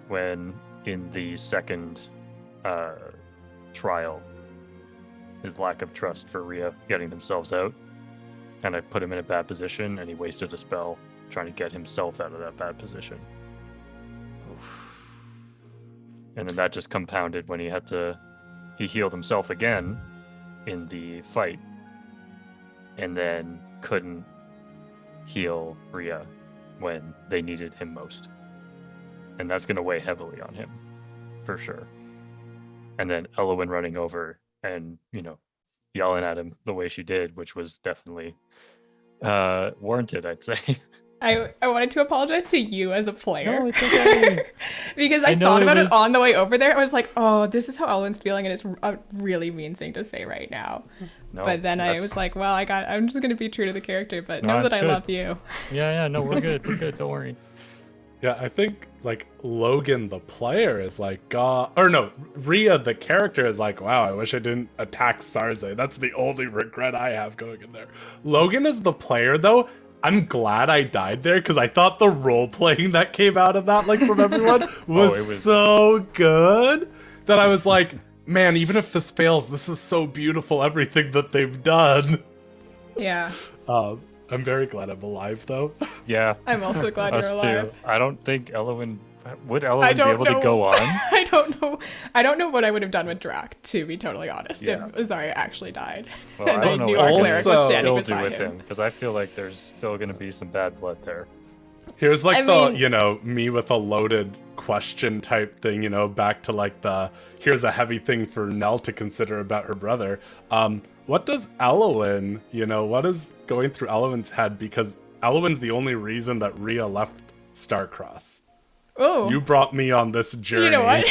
when in the second trial, his lack of trust for Rhea getting themselves out kind of put him in a bad position, and he wasted a spell trying to get himself out of that bad position. And then that just compounded when he healed himself again in the fight, and then couldn't heal Rhea when they needed him most. And that's going to weigh heavily on him, for sure. And then Elowen running over and, yelling at him the way she did, which was definitely warranted, I'd say. I wanted to apologize to you as a player. No, it's okay. Because I thought about it on the way over there. I was like, oh, this is how Elwyn's feeling, and it's a really mean thing to say right now. No, but then I was like, well, I'm just going to be true to the character, but No, know that I good. love you. Yeah, no, we're good. We're good. Don't worry. Yeah, I think like Logan the player is like, God, or no, Rhea the character is like, wow, I wish I didn't attack Sarze. That's the only regret I have going in there. Logan is the player though. I'm glad I died there because I thought the role playing that came out of that, like from everyone, was so good that I was like, man, even if this fails, this is so beautiful. Everything that they've done. Yeah. I'm very glad I'm alive though. Yeah. I'm also glad you're Us alive. too. I don't think would Elowen be able to go on? I don't know. I don't know what I would have done with Drac, to be totally honest, Yeah. if Zarya actually died. Well, And I don't know knew what our I cleric can was still standing do beside with him. him, because I feel like there's still going to be some bad blood there. Here's like I mean- me with a loaded question type thing, back to like here's a heavy thing for Nell to consider about her brother. What does Elowen, what is going through Elowen's head? Because Elowen's the only reason that Rhea left Starcross. Oh. You brought me on this journey. You know what?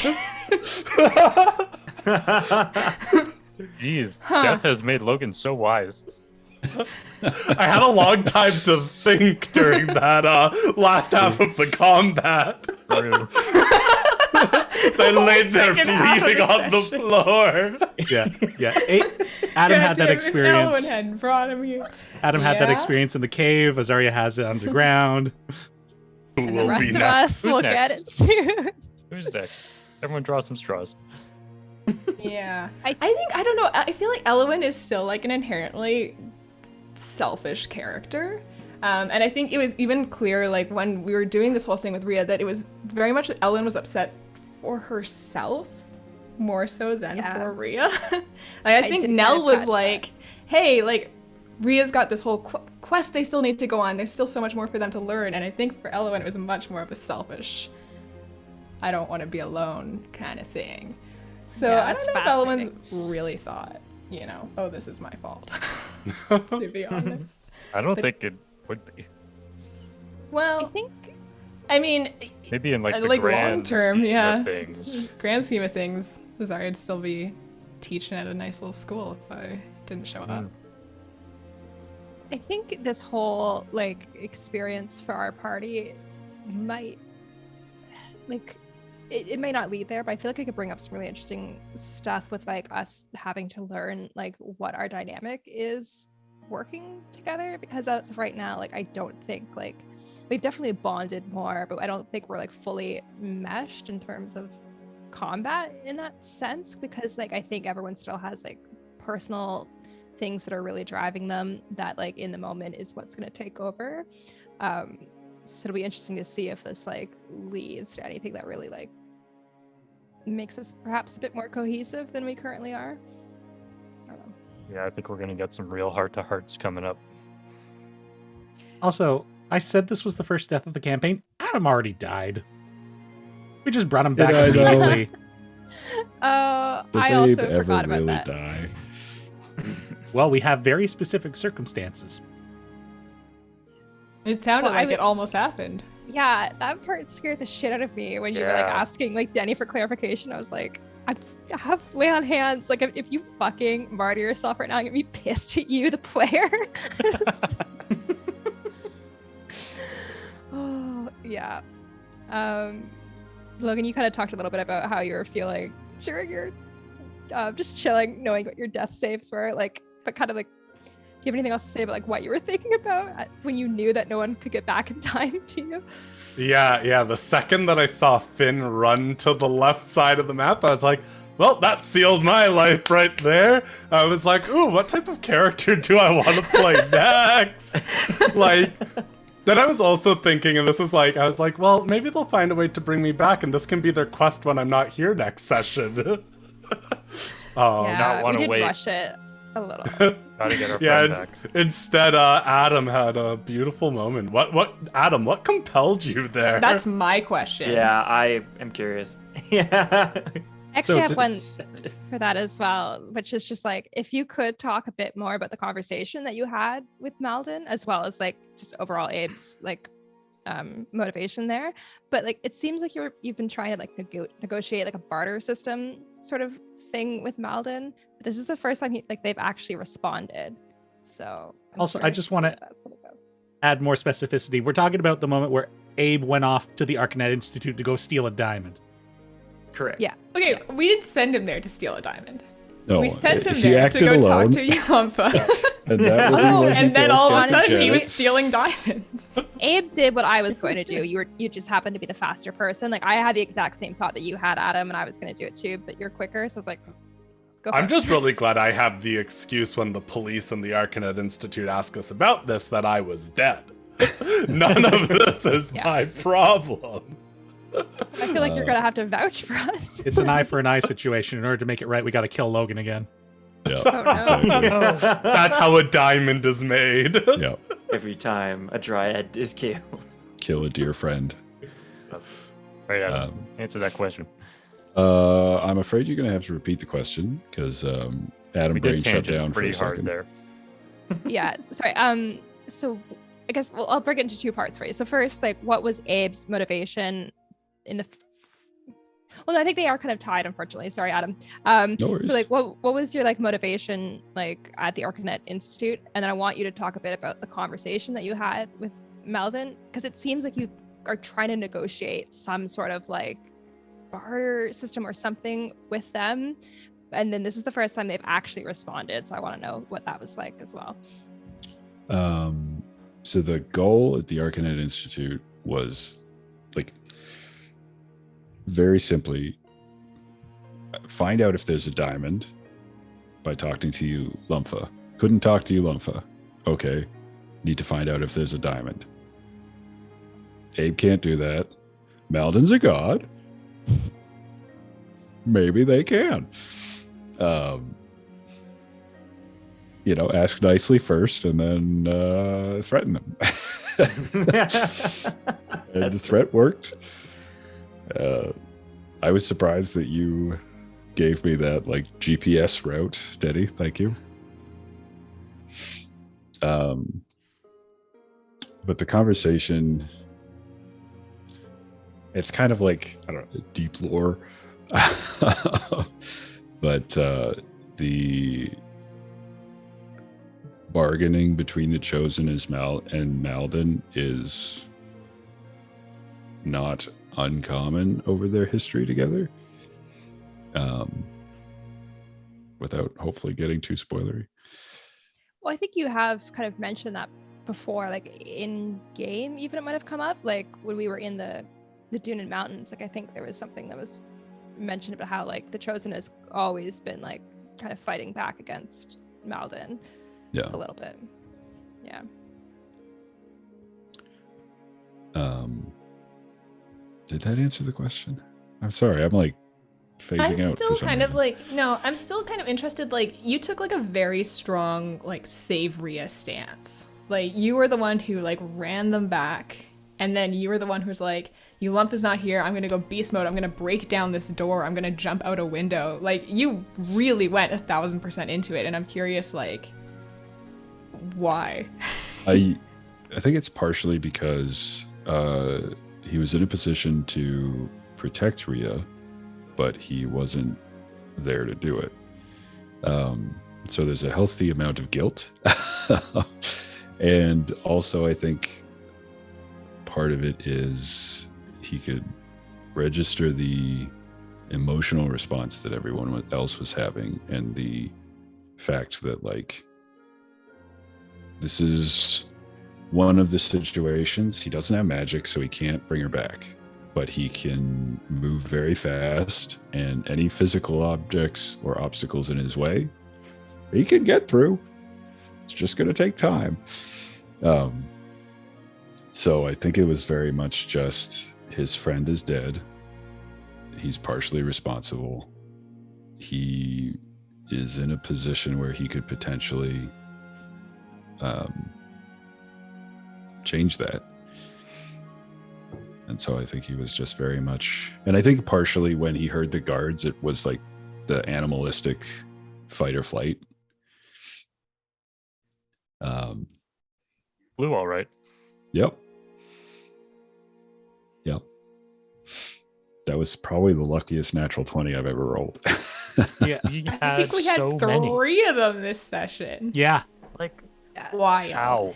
Jeez, death has made Logan so wise. I had a long time to think during that last half of the combat. True. So I laid there second half of bleeding the on the session. floor. Yeah. Adam had that experience. Elwyn had brought him here. Adam had that Yeah. experience in the cave. Azaria has it underground. Who And the will be rest of next? us will Who's get next? it soon. Who's next? Everyone draw some straws. Yeah. I don't know. I feel like Elowen is still like an inherently selfish character. And I think it was even clear, like, when we were doing this whole thing with Rhea, that it was very much that Elowen was upset for herself more so than for Rhea. I think did Nell kind of was catch like, hey, like, Rhea's got this whole quest they still need to go on. There's still so much more for them to learn. And I think for Elowen, it was much more of a selfish, I don't want to be alone kind of thing. So Yeah, I that's don't know if Elowen's fascinating. really thought, oh, this is my fault, to be honest. I don't But- think it would be. Well, I think I mean, Maybe in like the like grand long term, scheme yeah. of things. grand scheme of things, Zaria'd still be teaching at a nice little school if I didn't show up. I think this whole like experience for our party might it may not lead there, but I feel like I could bring up some really interesting stuff with like us having to learn like what our dynamic is working together, because as of right now, like I don't think like we've definitely bonded more, but I don't think we're like fully meshed in terms of combat in that sense, because like I think everyone still has like personal things that are really driving them that like in the moment is what's going to take over. So it'll be interesting to see if this like leads to anything that really like makes us perhaps a bit more cohesive than we currently are. I don't know. Yeah, I think we're gonna get some real heart-to-hearts coming up. Also, I said this was the first death of the campaign. Adam already died. We just brought him back Did I, though? immediately. I Does also Abe ever forgot about really that. die? Well, we have very specific circumstances. It sounded Well, I like would- it almost happened. Yeah, that part scared the shit out of me when you were like Yeah. asking like Denny for clarification. I was like, I have lay on hands. Like if you fucking martyr yourself right now, I'm gonna be pissed at you, the player. Oh yeah. Logan, you kind of talked a little bit about how you were feeling during your just chilling, knowing what your death saves were, like, but kind of like, do you have anything else to say about like what you were thinking about when you knew that no one could get back in time to you? Yeah. The second that I saw Finn run to the left side of the map, I was like, well, that sealed my life right there. I was like, ooh, what type of character do I want to play next? Like, then I was also thinking, and this is like, I was like, well, maybe they'll find a way to bring me back, and this can be their quest when I'm not here next session. Oh, Yeah, not we wanna did wait. rush it a little. Gotta get our yeah. friend back. Instead, Adam had a beautiful moment. Adam? What compelled you there? That's my question. Yeah, I am curious. Yeah. Actually, I So have one for that as well, which is just like if you could talk a bit more about the conversation that you had with Malden, as well as like just overall Abe's like motivation there. But like it seems like you've been trying to like negotiate like a barter system sort of thing with Malden. But this is the first time they've actually responded. So Also, I curious just to wanna- see how that's gonna go. Add more specificity. We're talking about the moment where Abe went off to the Arcanet Institute to go steal a diamond. Correct. Yeah. Okay, we didn't send him there to steal a diamond. No, we sent him he there to acted go alone, talk to Yalumfa. and that was Oh, what he and then does all of a get sudden he was jealous. stealing diamonds. Abe did what I was going to do. You just happened to be the faster person. Like I had the exact same thought that you had, Adam, and I was going to do it too, but you're quicker. So I was like, go for I'm it. just really glad I have the excuse when the police and the Arcanet Institute ask us about this that I was dead. None of this is Yeah. my problem. I feel like you're going to have to vouch for us. It's an eye for an eye situation. In order to make it right, we got to kill Logan again. Yeah, Oh, no. exactly. That's how a diamond is made. Yeah, Every time a dryad is killed. kill a dear friend. Right, Adam. Um, Answer that question. I'm afraid you're going to have to repeat the question because Adam We Brain did shut tangent down for pretty a hard second. there. Yeah. Sorry. So I guess I'll break it into two parts for you. So first, like, what was Abe's motivation in the? Well, no, I think they are kind of tied, unfortunately. Sorry, Adam. No worries. So like, what was your like motivation like at the Arcanet Institute? And then I want you to talk a bit about the conversation that you had with Malden, because it seems like you are trying to negotiate some sort of like barter system or something with them. And then this is the first time they've actually responded. So I want to know what that was like as well. So the goal at the Arcanet Institute was like very simply find out if there's a diamond by talking to you, Lumpha. Couldn't talk to you, Lumpha. Okay. Need to find out if there's a diamond. Abe can't do that. Malden's a god. Maybe they can. Ask nicely first and then threaten them. And the threat worked. I was surprised that you gave me that like GPS route, Teddy. Thank you. But the conversation, it's kind of like, I don't know, deep lore. But the bargaining between the Chosen and Malden is not uncommon over their history together. Without hopefully getting too spoilery. Well, I think you have kind of mentioned that before, like in game, even it might have come up, like when we were in the Dunan Mountains. Like I think there was something that was mentioned about how like the Chosen has always been like kind of fighting back against Malden Yeah. a little bit. Yeah. Did that answer the question? I'm sorry. I'm like phasing I'm out. still for some kind of reason. like, no, I'm still kind of interested. Like, you took like a very strong, like, save Rhea stance. Like, you were the one who like ran them back. And then you were the one who's like, Yulump is not here. I'm going to go beast mode. I'm going to break down this door. I'm going to jump out a window. Like, you really went 1,000% into it. And I'm curious, like, why? I think it's partially because he was in a position to protect Rhea, but he wasn't there to do it. So there's a healthy amount of guilt. And also I think part of it is he could register the emotional response that everyone else was having, and the fact that like this is one of the situations he doesn't have magic, so he can't bring her back. but he can move very fast, and any physical objects or obstacles in his way, he can get through. It's just going to take time. So I think it was very much just his friend is dead. He's partially responsible. He is in a position where he could potentially change that. And so I think he was just very much, and I think partially when he heard the guards, it was like the animalistic fight or flight. Blue, all right. Yep. That was probably the luckiest natural 20 I've ever rolled. Yeah. I think we had so three many. of them this session. Yeah. Like, Wild. how?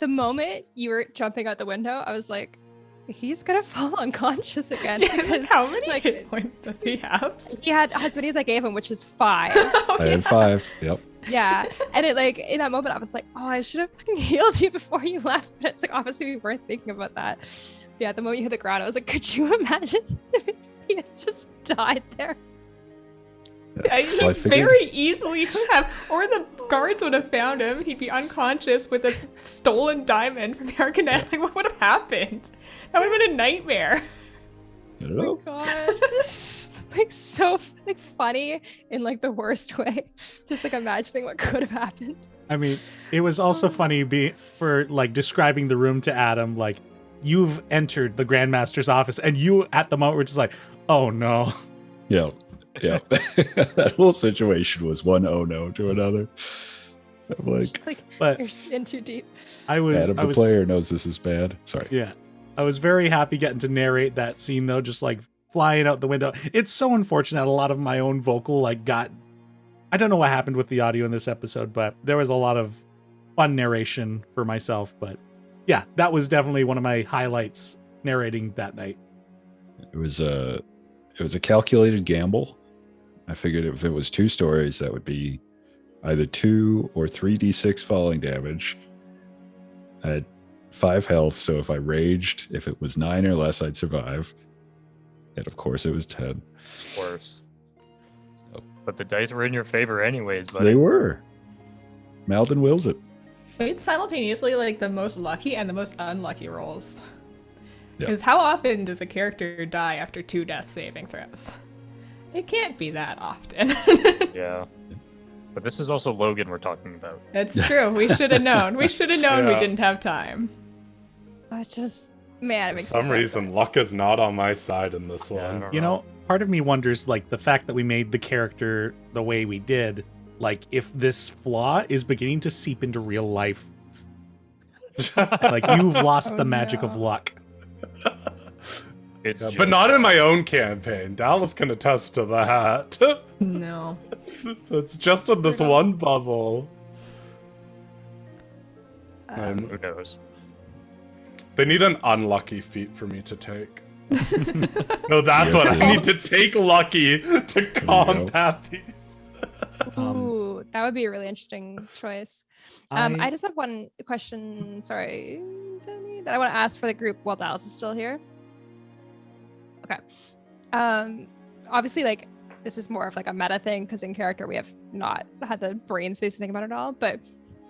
The moment you were jumping out the window, I was like, he's gonna fall unconscious again. Yeah, Because how many like, hit points does he have? he had as many as I gave him, which is 5. I had 5. Yep. Yeah. And it like in that moment I was like, oh, I should have fucking healed you before you left. But it's like obviously we weren't thinking about that. But yeah, the moment you hit the ground, I was like, could you imagine if he had just died there? Yeah, So I he figured, very easily could have, or the guards would have found him. He'd be unconscious with a stolen diamond from the Arcanet. Like, what would have happened? That would have been a nightmare. I don't know. God. Like so like funny in like the worst way. Just like imagining what could have happened. I mean, it was also funny for like describing the room to Adam, like you've entered the Grandmaster's office and you at the moment were just like, oh no. Yep. That whole situation was one oh no to another. I'm like, Just like but you're in too deep. Adam, the player, knows this is bad. Sorry. Yeah. I was very happy getting to narrate that scene though, just like flying out the window. It's so unfortunate a lot of my own vocal like got, I don't know what happened with the audio in this episode, but there was a lot of fun narration for myself. But yeah, that was definitely one of my highlights narrating that night. It was a calculated gamble. I figured if it was 2 stories, that would be either 2 or 3d6 falling damage. I had 5 health, so if I raged, if it was 9 or less, I'd survive. And of course, it was 10. Of course. But the dice were in your favor anyways, buddy. They were. Malden wills it. It's simultaneously like the most lucky and the most unlucky rolls. Yeah. Because how often does a character die after 2 death saving throws? It can't be that often. Yeah. But this is also Logan we're talking about. That's true. We should have known. We should have known we Yeah. didn't have time. I just man, it For makes some me so reason, sad. luck is not on my side in this Yeah, I one. don't You know, part of me wonders like the fact that we made the character the way we did, like if this flaw is beginning to seep into real life. Like you've lost Oh, the magic of no. luck. It's Yeah, just- but not in my own campaign. Dallas can attest to that. No. So it's just in this one bubble. Who knows? They need an unlucky feat for me to take. No, that's Yeah, what I true. need to take lucky to combat these. Ooh, that would be a really interesting choice. I just have one question, sorry, Teni, that I want to ask for the group while Dallas is still here. Okay. Obviously, like, this is more of like a meta thing because in character we have not had the brain space to think about it all. But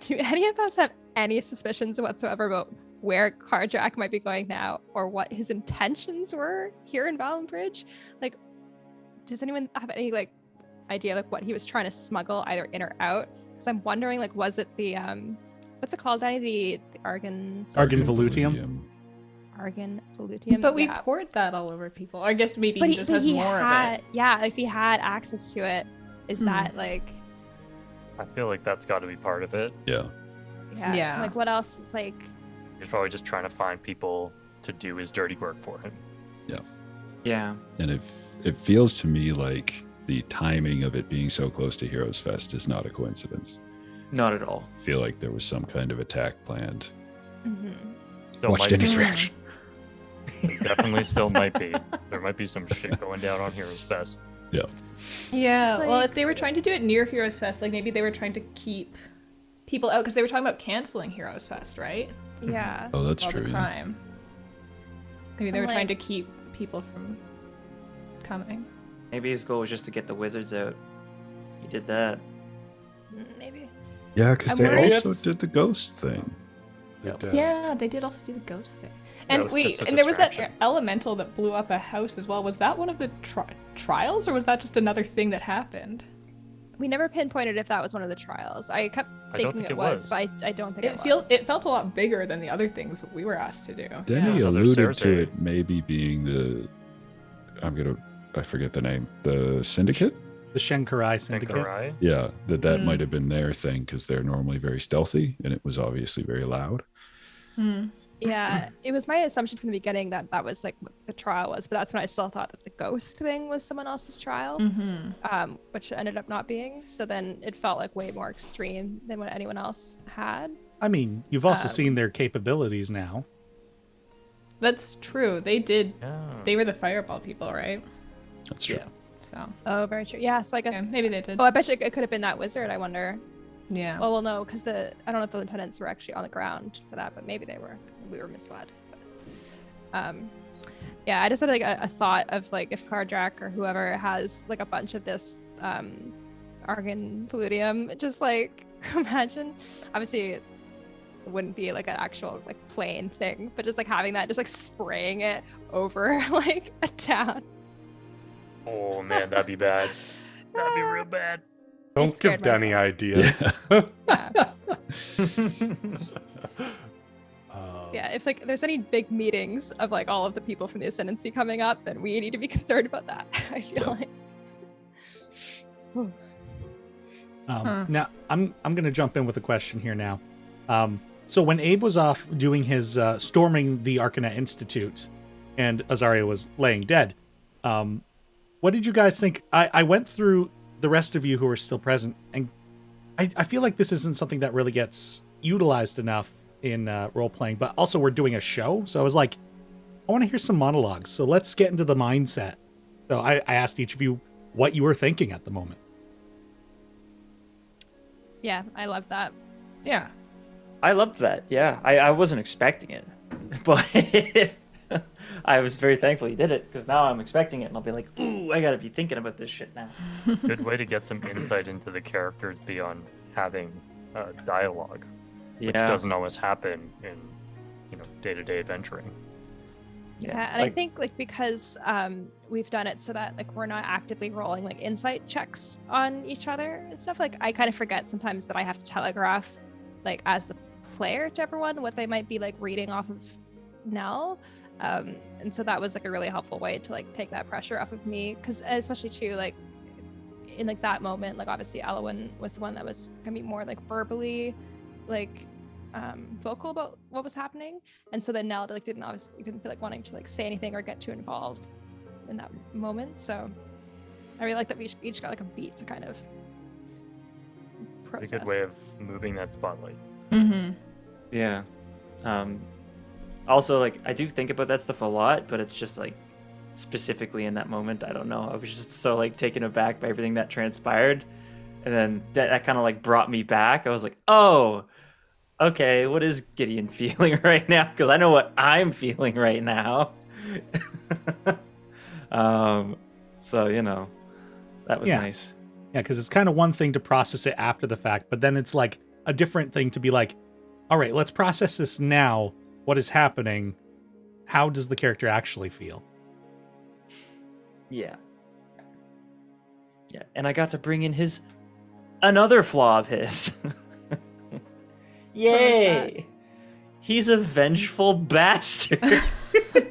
do any of us have any suspicions whatsoever about where Kardrak might be going now or what his intentions were here in Valenbridge? Like, does anyone have any like idea like what he was trying to smuggle either in or out? Because I'm wondering, like, was it the what's it called, Danny? The Argan Volutium? Argan Volutium. But we yeah. poured that all over people. I guess maybe But he just has more had, of it. yeah, if he had access to it, is that like, I feel like that's got to be part of it. Yeah. yeah, Yeah. So, like, what else is like? He's probably just trying to find people to do his dirty work for him. Yeah. And it feels to me like the timing of it being so close to Heroes Fest is not a coincidence. Not at all. I feel like there was some kind of attack planned. Still Watch might Denny's be. reaction. Definitely still might be. There might be some shit going down on Heroes Fest. Yeah. Yeah, It's well, like- if they were trying to do it near Heroes Fest, like maybe they were trying to keep people out because they were talking about canceling Heroes Fest, right? Yeah. Oh, that's All true. the Yeah. crime. Maybe they So, were trying to like- keep people from coming. Maybe his goal was just to get the wizards out. He did that. Maybe. Yeah, because I'm they worried also it's- did the ghost thing. They did. Yeah, they did also do the ghost thing. Yeah, it And was wait, just a and there was that distraction. elemental that blew up a house as well. Was that one of the trials, or was that just another thing that happened? We never pinpointed if that was one of the trials. I kept I don't thinking think it it was, was. but I don't think It felt a lot bigger than the other things that we were asked to do. Then he So there's alluded to Cersei. it maybe being I forget the name. The Syndicate? The Shenkarai Syndicate. Sakurai? Yeah, that Mm. might have been their thing because they're normally very stealthy and it was obviously very loud. Yeah, it was my assumption from the beginning that that was like what the trial was, but that's when I still thought that the ghost thing was someone else's trial, which ended up not being. So then it felt like way more extreme than what anyone else had. I mean, you've also seen their capabilities now. That's true. They did. Yeah. They were the fireball people, right? That's true. Yeah. So Oh, very true. Yeah, so I guess. okay, maybe they did. Oh, I bet you it could have been that wizard. I wonder. Yeah. Oh, well, no, because I don't know if the lieutenants were actually on the ground for that, but maybe they were. We were misled. But, yeah, I just had like a thought of like if Kardrak or whoever has like a bunch of this argon polludium, just like imagine. Obviously, it wouldn't be like an actual like plane thing, but just like having that, just like spraying it over like a town. Oh man, that'd be bad. That'd be real bad. Don't give scared Denny myself. ideas. Yeah, if like there's any big meetings of like all of the people from the Ascendancy coming up, then we need to be concerned about that. I feel like. Now, I'm going to jump in with a question here now. So when Abe was off doing his storming the Arcanet Institute and Azaria was laying dead, what did you guys think? I went through the rest of you who are still present, and I feel like this isn't something that really gets utilized enough in role-playing, but also we're doing a show, so I was like, I want to hear some monologues, so let's get into the mindset. So I asked each of you what you were thinking at the moment. Yeah, I love that. Yeah. I loved that. Yeah, I wasn't expecting it, but I was very thankful he did it because now I'm expecting it, and I'll be like, "Ooh, I gotta be thinking about this shit now." Good way to get some insight into the characters beyond having dialogue, which Yeah, doesn't always happen in day-to-day adventuring. Yeah, and I think like because we've done it so that like we're not actively rolling like insight checks on each other and stuff, like I kind of forget sometimes that I have to telegraph like as the player to everyone what they might be like reading off of Nell. And so that was like a really helpful way to like take that pressure off of me, because especially too like in like that moment, like obviously Elwyn was the one that was gonna be more like verbally like vocal about what was happening, and so then Nell like didn't feel like wanting to like say anything or get too involved in that moment. So I really like that we each got like a beat to kind of process. It's a good way of moving that spotlight. Mm-hmm. yeah. Also, like I do think about that stuff a lot, but it's just like specifically in that moment, I don't know. I was just so like taken aback by everything that transpired, and then that kind of like brought me back. I was like, oh. Okay, what is Gideon feeling right now? Because I know what I'm feeling right now. So that was nice. Yeah, because it's kind of one thing to process it after the fact, but then it's like a different thing to be like, all right, let's process this now. What is happening? How does the character actually feel? Yeah. Yeah, and I got to bring in another flaw of his. Yay! He's a vengeful bastard.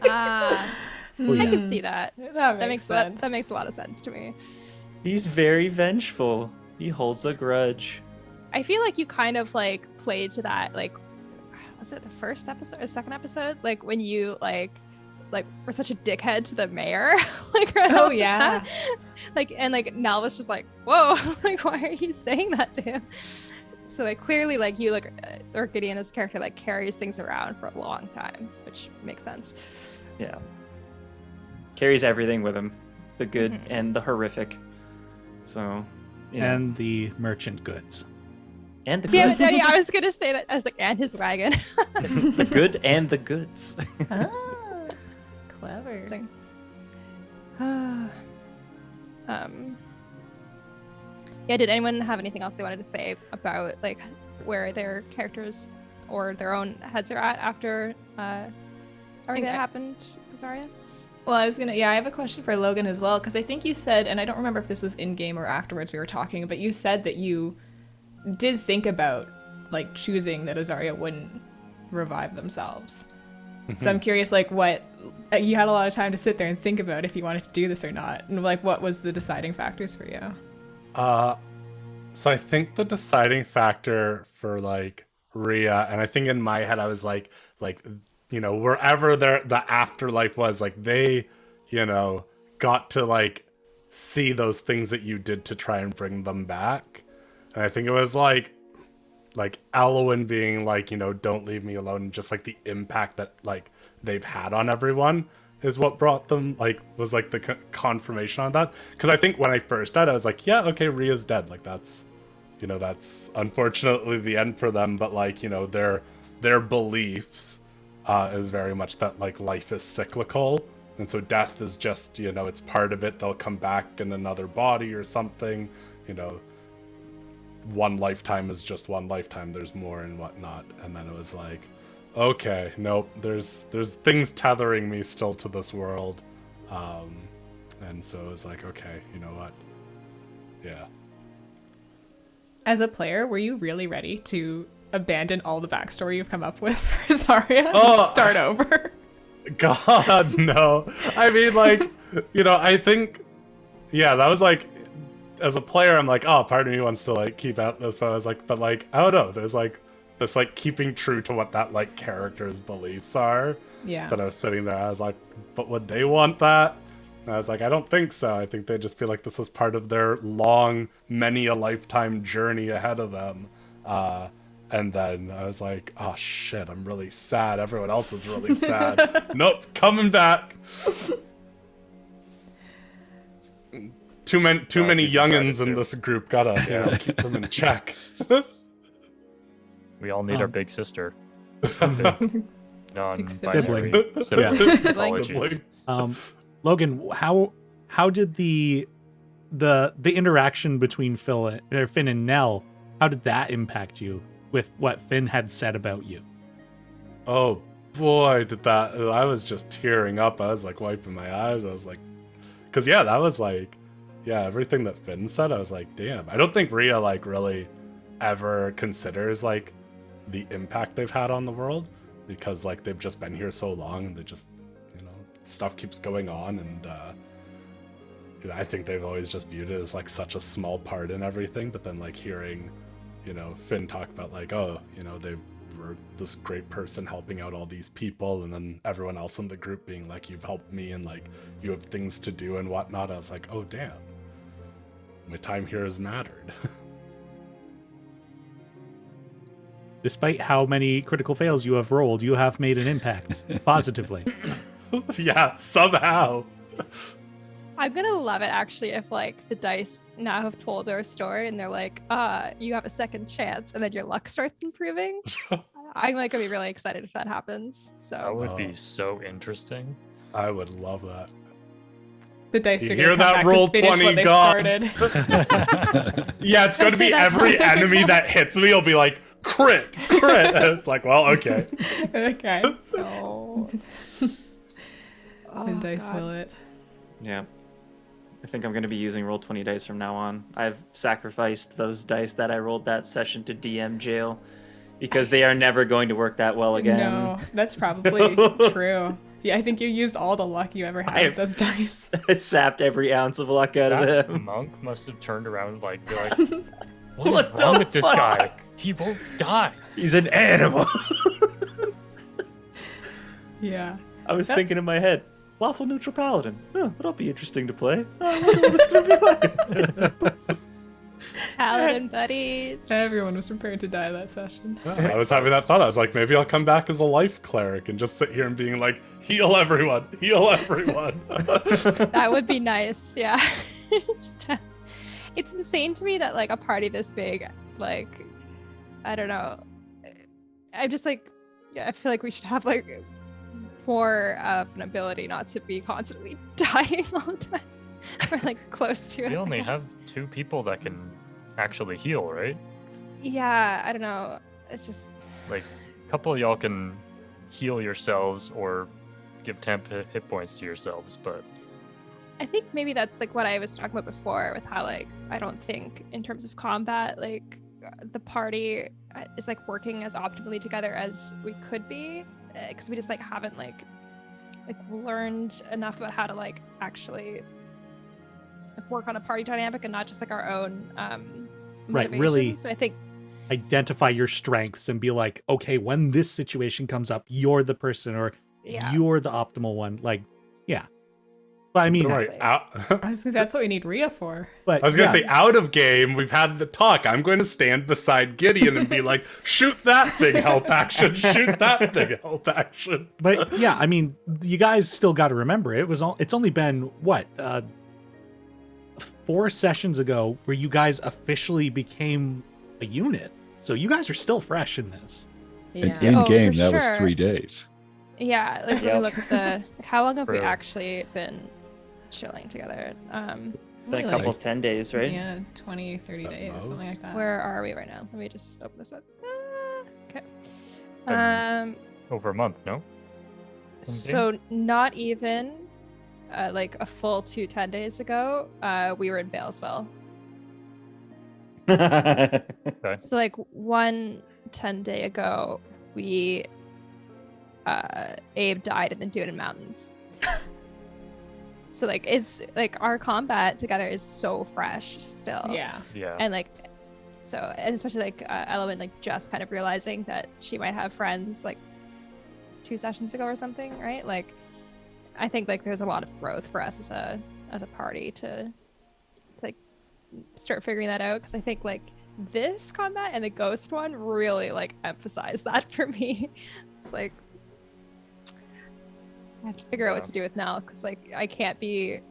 Ah, Oh, I yeah. can see that. That That makes makes sense. that makes a lot of sense to me. He's very vengeful. He holds a grudge. I feel like you kind of like played to that, like, was it the first episode or second episode? Like when you like were such a dickhead to the mayor. Like right Oh, off the yeah. bat. Like and like Nell was just like, whoa, like why are you saying that to him? So like clearly like you like or Gideon, this character like carries things around for a long time, which makes sense. Yeah. Carries everything with him, the good Mhm. and the horrific. So, And the merchant goods. and the Damn it, goods. Denny, I was gonna say that. I was like, and his wagon. The good and the goods. Ah, clever. It's like, Yeah, did anyone have anything else they wanted to say about like where their characters or their own heads are at after everything that happened, Zarya? Well, I have a question for Logan as well, because I think you said, and I don't remember if this was in game or afterwards we were talking, but you said that you did think about like choosing that Azaria wouldn't revive themselves. So I'm curious, like, what you had a lot of time to sit there and think about if you wanted to do this or not, and like, what was the deciding factors for you? So I think the deciding factor for like Rhea, and I think in my head I was like wherever the afterlife was, like they, got to like see those things that you did to try and bring them back. And I think it was like Elwyn being like, don't leave me alone, and just like the impact that like they've had on everyone is what brought them, like, was like the confirmation on that. Because I think when I first died, I was like, yeah, okay, Rhea's dead. Like that's unfortunately the end for them. But like, their beliefs is very much that like life is cyclical. And so death is just, it's part of it. They'll come back in another body or something, one lifetime is just one lifetime. There's more and whatnot. And then it was like, okay, nope, there's things tethering me still to this world. And so it was like, okay, you know what? Yeah. As a player, were you really ready to abandon all the backstory you've come up with for Zarya Oh. and start over? God, no. I mean, like, I think, yeah, that was like, as a player, I'm like, oh, part of me wants to like keep at this, but I was like, I don't know. There's like this like keeping true to what that like character's beliefs are. Yeah. That I was sitting there, I was like, but would they want that? And I was like, I don't think so. I think they just feel like this is part of their long, many a lifetime journey ahead of them. And then I was like, oh shit, I'm really sad. Everyone else is really sad. Nope, coming back. Too many youngins in this group. Gotta keep them in check. We all need our big sister. Sibling. Non-binary sibling. Apologies. Logan, how did the interaction between Finn and Nell, how did that impact you with what Finn had said about you? Oh boy, did that! I was just tearing up. I was like wiping my eyes. I was like, because that was like, everything that Finn said. I was like, damn. I don't think Rhea like really ever considers like the impact they've had on the world, because like they've just been here so long and they just, stuff keeps going on, and I think they've always just viewed it as like such a small part in everything. But then like hearing, Finn talk about like, oh, they were this great person helping out all these people, and then everyone else in the group being like, you've helped me and like you have things to do and whatnot. I was like, oh damn, my time here has mattered. Despite how many critical fails you have rolled, you have made an impact positively. Yeah, somehow. I'm gonna love it actually if like the dice now have told their story and they're like, you have a second chance, and then your luck starts improving. I'm like gonna be really excited if that happens. So That would be so interesting. I would love that. The dice You are hear gonna come that? back Roll to finish 20 what they gods. started. Yeah, it's going to be every enemy that hits me will be like, crit. It's like, well, okay. Okay. no. The dice will it. Yeah. I think I'm going to be using Roll20 dice from now on. I've sacrificed those dice that I rolled that session to DM jail because they are never going to work that well again. No, that's probably true. Yeah, I think you used all the luck you ever had with those dice. I sapped every ounce of luck out of That them. monk must have turned around and like, What what is the wrong with this fuck? guy? He won't die. He's an animal. Yeah. I was thinking in my head, lawful neutral paladin. Oh, that'll be interesting to play. I wonder what it's going to be like. Paladin buddies. Everyone was prepared to die that session. I was having that thought. I was like, maybe I'll come back as a life cleric and just sit here and being like, heal everyone. That would be nice. Yeah. It's insane to me that like a party this big, like, I don't know. I'm just like, yeah, I feel like we should have like more of an ability not to be constantly dying all the time, or like close to it. We I only guess. have 2 people that can actually heal, right? Yeah, I don't know. It's just Like, a couple of y'all can heal yourselves or give 10 hit points to yourselves, but I think maybe that's like what I was talking about before with how like I don't think in terms of combat like the party is like working as optimally together as we could be because we just like haven't like learned enough about how to like actually work on a party dynamic and not just like our own Right, motivations. really. So I think Identify your strengths and be like, okay, when this situation comes up, you're the person, or yeah. you're the optimal one. Like, yeah. But I mean, Exactly. Right, out. I was gonna say, that's what we need Rhea for. but I was gonna yeah. say, out of game, we've had the talk. I'm going to stand beside Gideon and be like, shoot that thing, help action, shoot that thing, help action. But yeah, I mean, you guys still got to remember it's only been what 4 sessions ago where you guys officially became a unit. So you guys are still fresh in this. Yeah. And in Oh, game, for that was sure. 3 days. Yeah, like Yep. look at the how long have we True. actually been chilling together? Been Only a couple like, 10 days, right? Yeah, 20, 30 days, something most. like that. Where are we right now? Let me just open this up. Okay. Um, over a month, no? So not even like a full 10 days ago, we were in Balesville. Okay. So like 10 day ago, we Abe died in the Dunan Mountains. So like it's like our combat together is so fresh still. Yeah. Yeah. And like so and especially like Elowen like just kind of realizing that she might have friends like 2 sessions ago or something, right? Like I think like there's a lot of growth for us as a party to like start figuring that out, because I think like this combat and the ghost one really like emphasize that for me. It's like I have to figure out what to do with Nell, because like I can't be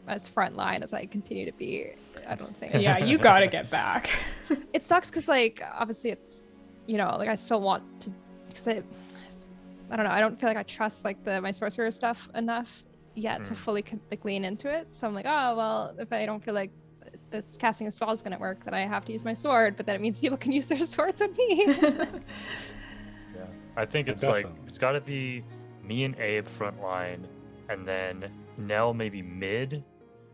as frontline as I continue to be. I don't think. Yeah, you gotta get back. It sucks because like obviously it's like I still want to, because I don't know, I don't feel like I trust like my sorcerer stuff enough yet to fully like lean into it. So I'm like, oh well, if I don't feel like that's casting a spell is gonna work, then I have to use my sword, but then it means people can use their swords on me. Yeah. I think it's like Definitely. it's got to be me and Abe front line, and then Nell maybe mid,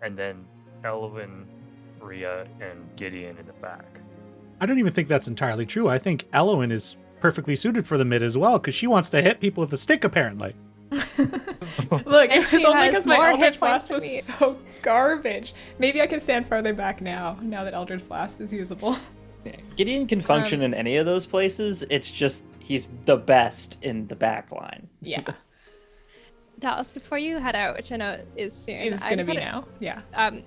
and then Elwin, Rhea, and Gideon in the back. I don't even think that's entirely true. I think Elowen is perfectly suited for the mid as well, because she wants to hit people with a stick, apparently. Look, And it she was only has because my more Eldritch hit points Blast than was me. so garbage. Maybe I can stand farther back now that Eldritch Blast is usable. Yeah. Gideon can function in any of those places. It's just he's the best in the back line. Yeah, Dallas, before you head out, which I know is soon, it's I gonna just be wanna- now.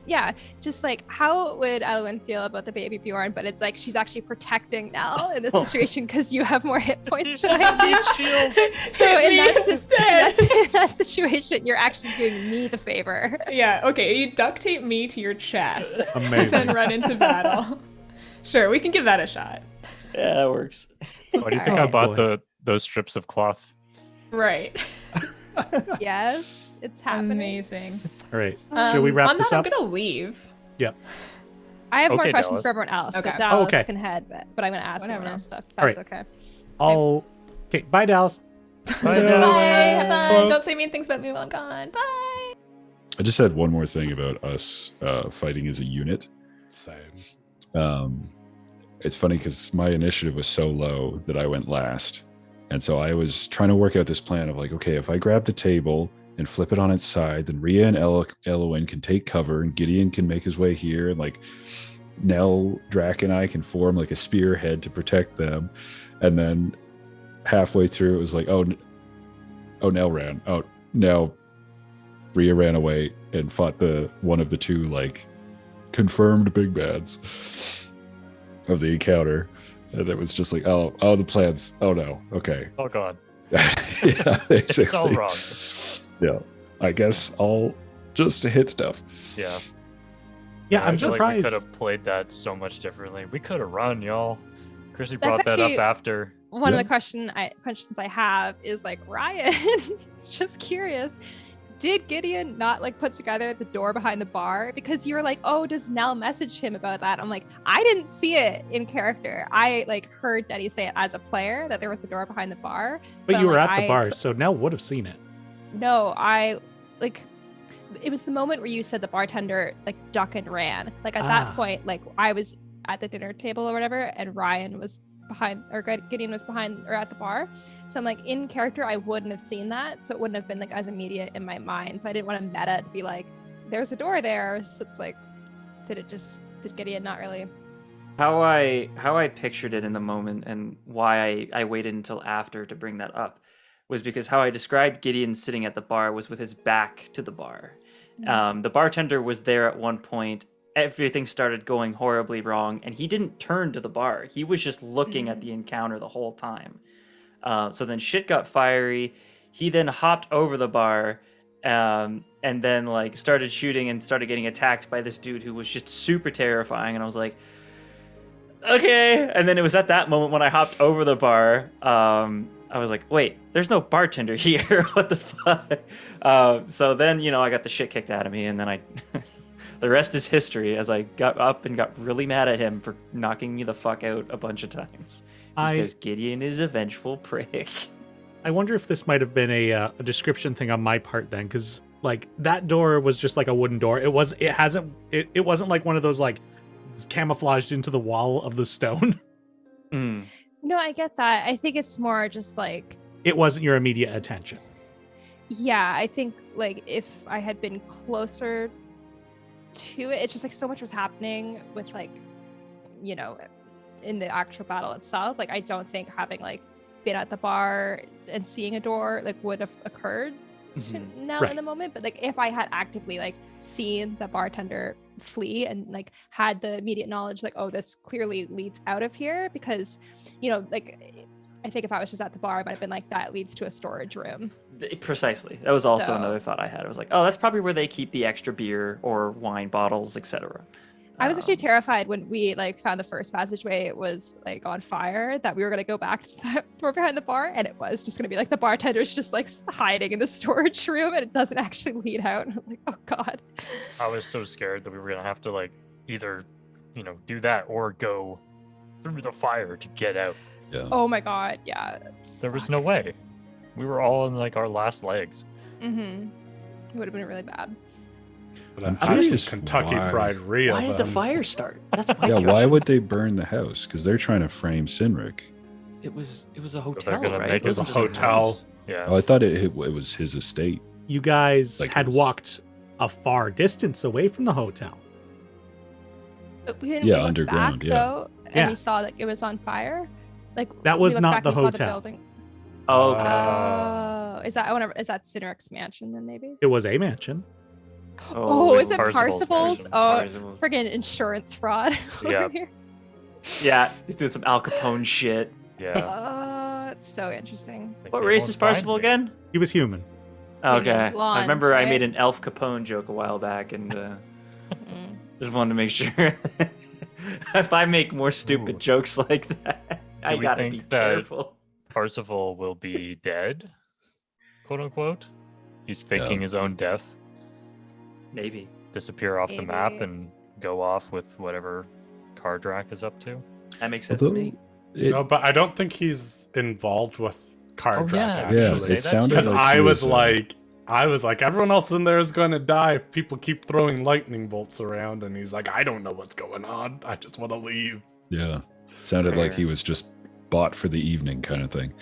Yeah. just like how would Elowen feel about the baby Bjorn, but it's like she's actually protecting Nell in this situation because you have more hit points than I do. So Hit in me that, instead. in that situation, you're actually doing me the favor. Yeah, okay, you duct tape me to your chest, Amazing. then run into battle. Sure, we can give that a shot. Yeah, that works. Why do you think I Alright. bought those strips of cloth? Right. Yes, it's happening. Amazing. All right. Should we wrap on this that, up? I'm gonna leave. Yep. I have more Okay, questions Dallas. for everyone else, Okay. so Dallas Okay. can head, but I'm gonna ask Whatever. everyone else stuff. All That's right. okay. Okay. Bye, Dallas. Bye, Bye. Dallas. Have fun. Close. Don't say mean things about me while I'm gone. Bye. I just had one more thing about us fighting as a unit. Same. It's funny because my initiative was so low that I went last. And so I was trying to work out this plan of like, okay, if I grab the table and flip it on its side, then Rhea and Elowen can take cover and Gideon can make his way here. And like Nell, Drac, and I can form like a spearhead to protect them. And then halfway through, it was like, oh, Nell ran. Oh, now Rhea ran away and fought one of the 2 like confirmed big bads of the encounter. And it was just like, oh, the plans. Oh no. Okay. Oh god. Yeah, basically. It's all wrong. Yeah. I guess I'll just hit stuff. Yeah. Yeah, I I'm feel like we surprised. could have played that so much differently. We could have run, y'all. Chrissy That's brought that actually- up after. one of Yeah. the questions I have is like, Ryan, just curious, did Gideon not like put together the door behind the bar? Because you were like, oh, does Nell message him about that? I'm like, I didn't see it in character. I like heard Denny say it as a player that there was a door behind the bar. But I'm you were like, at the bar, so Nell would have seen it. No, I like it was the moment where you said the bartender like duck and ran. Like at that point, like I was at the dinner table or whatever, and Ryan was behind, or Gideon was behind or at the bar. So I'm like, in character, I wouldn't have seen that. So it wouldn't have been like as immediate in my mind. So I didn't want to meta to be like, there's a door there. So it's like, did Gideon not really? How I pictured it in the moment and why I waited until after to bring that up was because how I described Gideon sitting at the bar was with his back to the bar. The bartender was there at one point. Everything started going horribly wrong, and he didn't turn to the bar. He was just looking at the encounter the whole time. So then shit got fiery. He then hopped over the bar, and then like started shooting and started getting attacked by this dude who was just super terrifying. And I was like, okay. And then it was at that moment when I hopped over the bar. I was like, wait, there's no bartender here. What the fuck? So then, I got the shit kicked out of me, and then the rest is history as I got up and got really mad at him for knocking me the fuck out a bunch of times. Because Gideon is a vengeful prick. I wonder if this might have been a description thing on my part then, because like that door was just like a wooden door. It wasn't like one of those like camouflaged into the wall of the stone. No, I get that. I think it's more just like, It wasn't your immediate attention. yeah, I think like if I had been closer to it, it's just like so much was happening with like, in the actual battle itself. Like I don't think having like been at the bar and seeing a door like would have occurred to Nell Right. in the moment. But like if I had actively like seen the bartender flee and like had the immediate knowledge like, oh, this clearly leads out of here, because like I think if I was just at the bar, I might have been like, that leads to a storage room. Precisely. That was also So- another thought I had. I was like, oh, that's probably where they keep the extra beer or wine bottles, etc. I was actually terrified when we like found the first passageway. It was like on fire, that we were gonna go back to that door behind the bar, and it was just gonna be like the bartender's just like hiding in the storage room, and it doesn't actually lead out. And I was like, oh god. I was so scared that we were gonna have to like either, do that or go through the fire to get out. Yeah. Oh my god, yeah. There was no way. We were all in like our last legs. It would have been really bad. But I'm I had some curious Kentucky why. Fried Real. Why did the then. fire start? That's my Yeah, question. why would they burn the house? Because they're trying to frame Sinric. It was a they're hotel, gonna right? make It us wasn't a just hotel. house. Yeah. Oh, I thought it was his estate. You guys Like had it was- walked a far distance away from the hotel. But we didn't Yeah, look underground, back, yeah. though, and Yeah. we saw that it was on fire. Like That we was looked not back the and we saw hotel. building. Oh, okay. Oh, is that Cineric's mansion then maybe? It was a mansion. Oh, is it Parsifal's Parsifal's? mansion. Oh, Parsifal's. friggin' insurance fraud over Yeah. here. Yeah, he's doing some Al Capone shit. Yeah. Oh, that's so interesting. Like, What they race won't is Parsifal find me. again? He was human. Okay. I blonde, remember I right? made an Elf Capone joke a while back, and Mm. just wanted to make sure if I make more stupid Ooh. jokes like that, I we gotta think be that- careful. Parsifal will be dead, quote unquote. He's faking his own death, Maybe. disappear off the map, Maybe. and go off with whatever Kardrak is up to. That makes sense to Although, me. No, but I don't think he's involved with Kardrak, yeah. yeah, actually. Say it that sounded Because like I he was like, everyone else in there is going to die if people keep throwing lightning bolts around. And he's like, I don't know what's going on. I just want to leave. yeah, sounded like he was just bought for the evening kind of thing.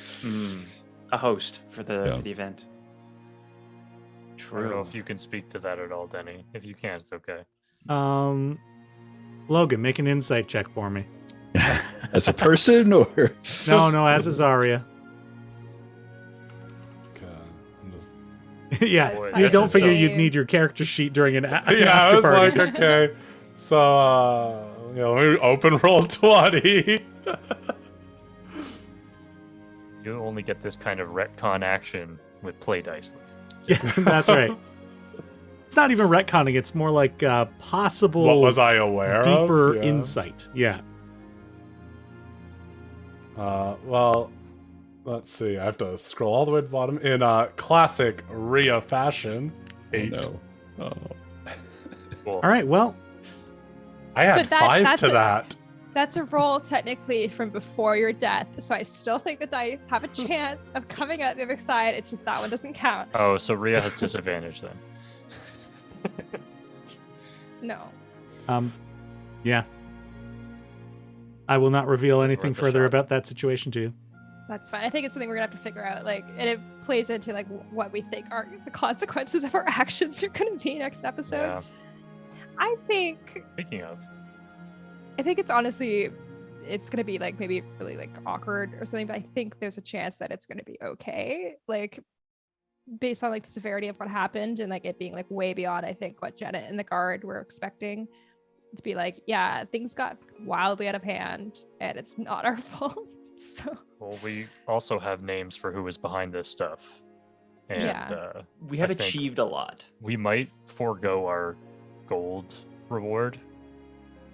A host for the Yeah. for the event. I don't know True. if you can speak to that at all, Denny. If you can't, it's okay. Logan, make an insight check for me. As a person, or No, as a Zarya. Okay, I'm just- Yeah, That's you This don't is figure so- you'd need your character sheet during an yeah, I after was party. like, okay. So, let me open roll 20. You only get this kind of retcon action with play dice. Yeah, that's right. It's not even retconning. It's more like possible What was I aware deeper of? Yeah. insight. Yeah. Well, Let's see. I have to scroll all the way to the bottom. In classic Rhea fashion, 8. No. Oh. Cool. All right. Well, I had But 5 that's to a- that. That's a roll technically from before your death, so I still think the dice have a chance of coming out the other side. It's just that one doesn't count. Oh, so Rhea has disadvantage then. No. yeah. I will not reveal anything Worth a further shot. about that situation to you. That's fine. I think it's something we're gonna have to figure out. Like, and it plays into like what we think are the consequences of our actions are gonna be next episode. Yeah. I think Speaking of, it's honestly, it's gonna be like maybe really like awkward or something. But I think there's a chance that it's gonna be okay. Like, based on like the severity of what happened and like it being like way beyond, I think, what Janet and the guard were expecting. To be like, yeah, things got wildly out of hand, and it's not our fault. So. well, we also have names for who is behind this stuff. And Yeah. We have I think- achieved a lot. we might forego our gold reward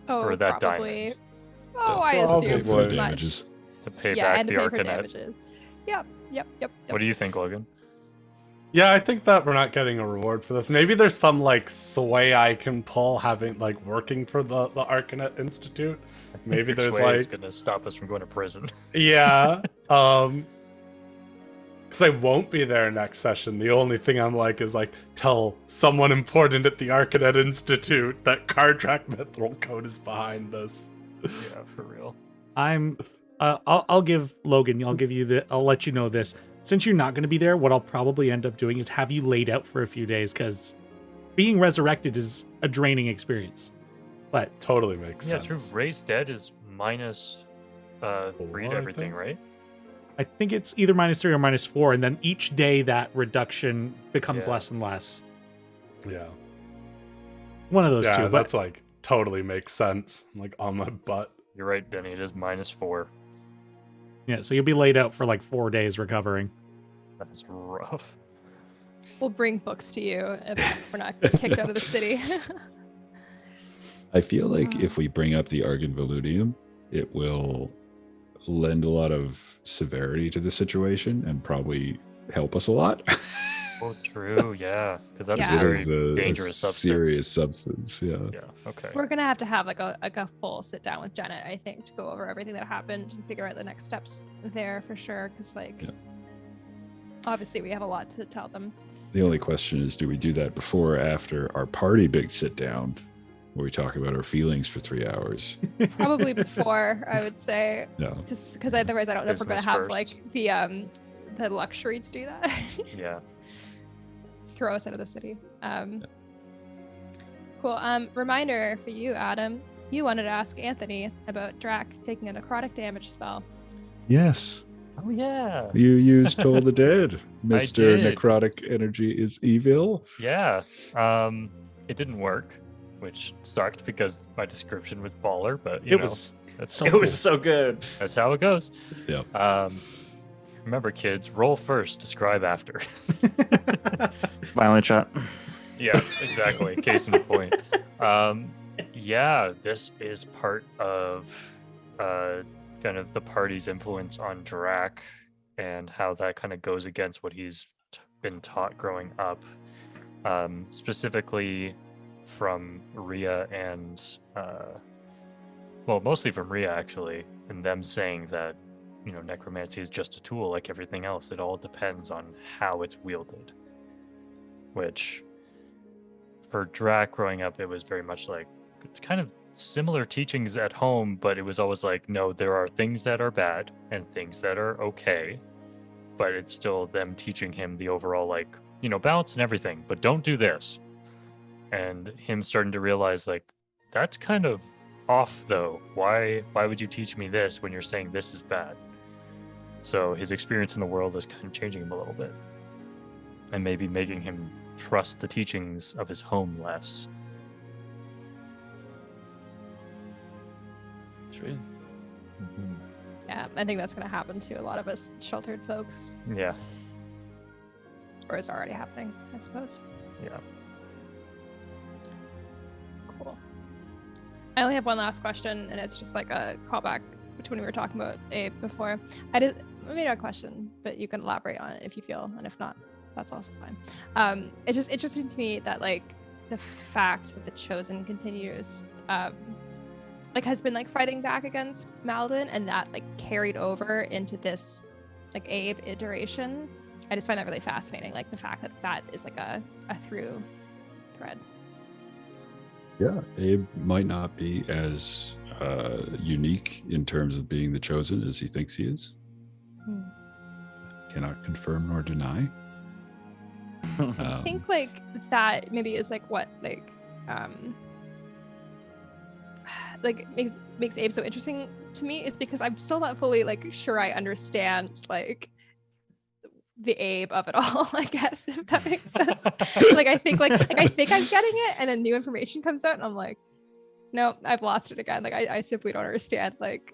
Oh, for that probably. diamond Oh, I Probably. assume For as the much. damages. to pay Yeah, back and the to pay for Arcanet. damages. Yep. What do you think, Logan? Yeah, I think that we're not getting a reward for this. Maybe there's some like sway I can pull having like working for the Arcanet Institute. Maybe Your there's sway is like gonna stop us from going to prison. yeah. Because I won't be there next session. The only thing I'm like is like tell someone important at the Arcanet Institute that Cardtrack Mithril Code is behind this. Yeah, for real. I'll give Logan. I'll let you know this. Since you're not going to be there, what I'll probably end up doing is have you laid out for a few days because being resurrected is a draining experience. But Totally makes Yeah, sense. true. Raised dead is minus 3 4, to I everything, think. right? I think it's either -3 or -4, and then each day that reduction becomes Yeah. less and less. Yeah. One of those Yeah, two. But that's like totally makes sense. I'm like on my butt. You're right, Denny. It is -4. yeah, so you'll be laid out for like 4 days recovering. That's rough. We'll bring books to you if we're not kicked out of the city. I feel like if we bring up the Argon Veludium, it will lend a lot of severity to the situation and probably help us a lot. Oh, true. Yeah, because that's Yeah. a very It is a dangerous substance. serious substance. Yeah. Yeah. Okay. We're gonna have like a full sit down with Janet, I think, to go over everything that happened and figure out the next steps there for sure. Because like, Yeah. obviously, we have a lot to tell them. The only question is, do we do that before or after our party big sit down, where we talk about our feelings for 3 hours? Probably before, I would say, No. just because otherwise I don't know if we're gonna Business have first. like the luxury to do that. Yeah. Throw us out of the city. Cool. Reminder for you, Adam. You wanted to ask Anthony about Drac taking a necrotic damage spell. Yes. Oh yeah. You used Toll the Dead. Mr. did. Necrotic Energy is evil. Yeah. It didn't work, which sucked because my description was baller, but you It know, was that's so It cool. was so good. that's how it goes. Yep. Remember, kids, roll first, describe after. Violent shot. Yeah, exactly. Case in point. Yeah, this is part of kind of the party's influence on Drac and how that kind of goes against what he's been taught growing up. Specifically from Rhea and well, mostly from Rhea actually, and them saying that, you know, necromancy is just a tool like everything else. It all depends on how it's wielded. Which for Drac growing up, it was very much like it's kind of similar teachings at home, but it was always like, no, there are things that are bad and things that are okay, but it's still them teaching him the overall, like, you know, balance and everything, but don't do this. And him starting to realize, like, that's kind of off though. Why would you teach me this when you're saying this is bad? So his experience in the world is kind of changing him a little bit and maybe making him trust the teachings of his home less. True. Yeah, I think that's gonna happen to a lot of us sheltered folks, Yeah. or is already happening, I suppose. Yeah. Cool. I only have one last question, and it's just like a callback to when we were talking about Abe before. maybe not a question, but you can elaborate on it if you feel, and if not, that's also fine. It's just interesting to me that like the fact that the Chosen continues, like has been like fighting back against Malden, and that like carried over into this like Abe iteration. I just find that really fascinating. Like the fact that that is like a through thread. Yeah, Abe might not be as unique in terms of being the chosen as he thinks he is. Cannot confirm nor deny. I think like that maybe is like what like makes Abe so interesting to me is because I'm still not fully like sure I understand like the Abe of it all, I guess, if that makes sense. like I think I'm getting it, and then new information comes out and I'm like, no, I've lost it again. Like I simply don't understand like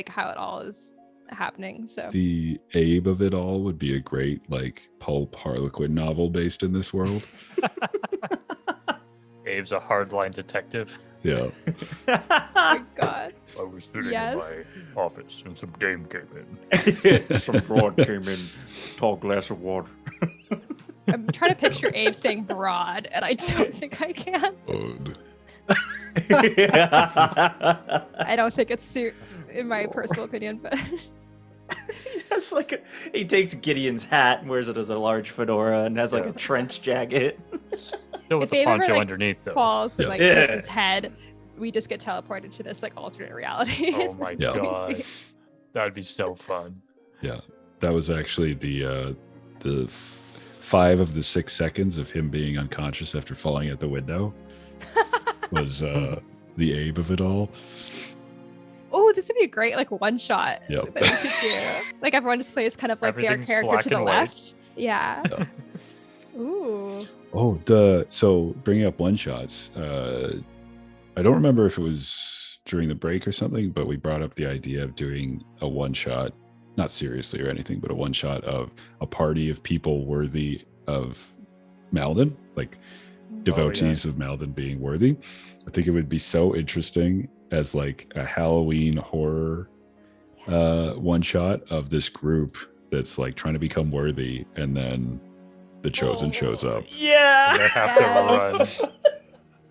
how it all is happening. So The Abe of it all would be a great like pulp Harlequin novel based in this world. Abe's a hardline detective. Yeah. oh my god. I was sitting Yes. in my office and some dame came in. Some broad came in, tall glass of water. I'm trying to picture Abe saying broad, and I don't think I can. I don't think it suits in my personal opinion, but That's like he takes Gideon's hat and wears it as a large fedora and has like a trench jacket. Still with if the Abe ever poncho like underneath, though. falls and like Yeah. hits his head, we just get teleported to this like alternate reality. Oh my This is god, crazy. that'd be so fun. Yeah. That was actually the 5 of the 6 seconds of him being unconscious after falling out the window was the Abe of it all. Oh, this would be a great like one shot Yep. that we could do. Like everyone just plays kind of like their Everything's character black to the and white. left. Yeah. Yeah. Ooh. Oh, so bringing up one shots. I don't remember if it was during the break or something, but we brought up the idea of doing a one shot, not seriously or anything, but a one shot of a party of people worthy of Malden, like devotees of Malden being worthy. I think it would be so interesting as like a Halloween horror one shot of this group that's like trying to become worthy, and then the chosen shows up. Yeah. They have Yes. to run.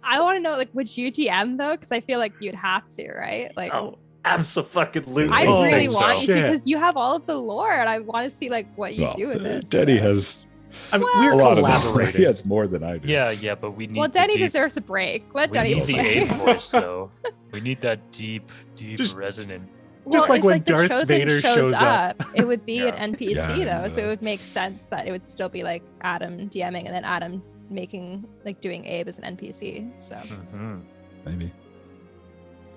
I want to know, like, would you GM though? Because I feel like you'd have to, right? Like, Oh, absolutely. I Oh, really so. want you to Shit. because you have all of the lore, and I want to see like what you do with it. Denny so. has I mean, Well- a we're lot of collaborating. He has more than I do. Yeah, but we need. Well, the Denny deep, deserves a break. Let We Denny need the play. Abe voice, though. We need that deep, Just- resonant. Just like it's when the Darth Chosen Vader shows up. It would be Yeah. an NPC Yeah, though, so it would make sense that it would still be like Adam DMing and then Adam doing Abe as an NPC. So Mhm. Maybe.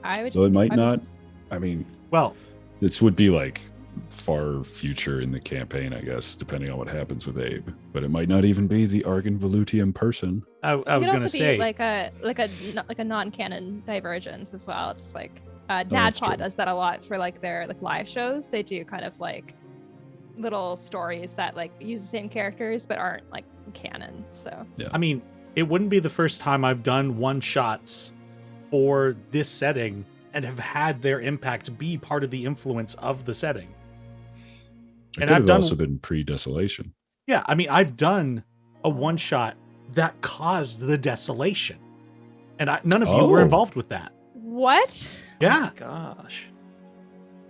I would. Though it Just, might I would not- just- I mean, Well, this would be like far future in the campaign, I guess, depending on what happens with Abe. But it might not even be the Argon Volutium person. I it was could going to also say, be like a non-canon divergence as well. Just like that's true. NADPOD does that a lot for like their like live shows. They do kind of like little stories that like use the same characters but aren't like canon. So I mean, it wouldn't be the first time I've done one shots for this setting and have had their impact be part of the influence of the setting. It And could I've have done- also been pre-desolation. Yeah, I mean, I've done a one shot that caused the desolation, and none of you were Oh. involved with that. what? Yeah, Gosh.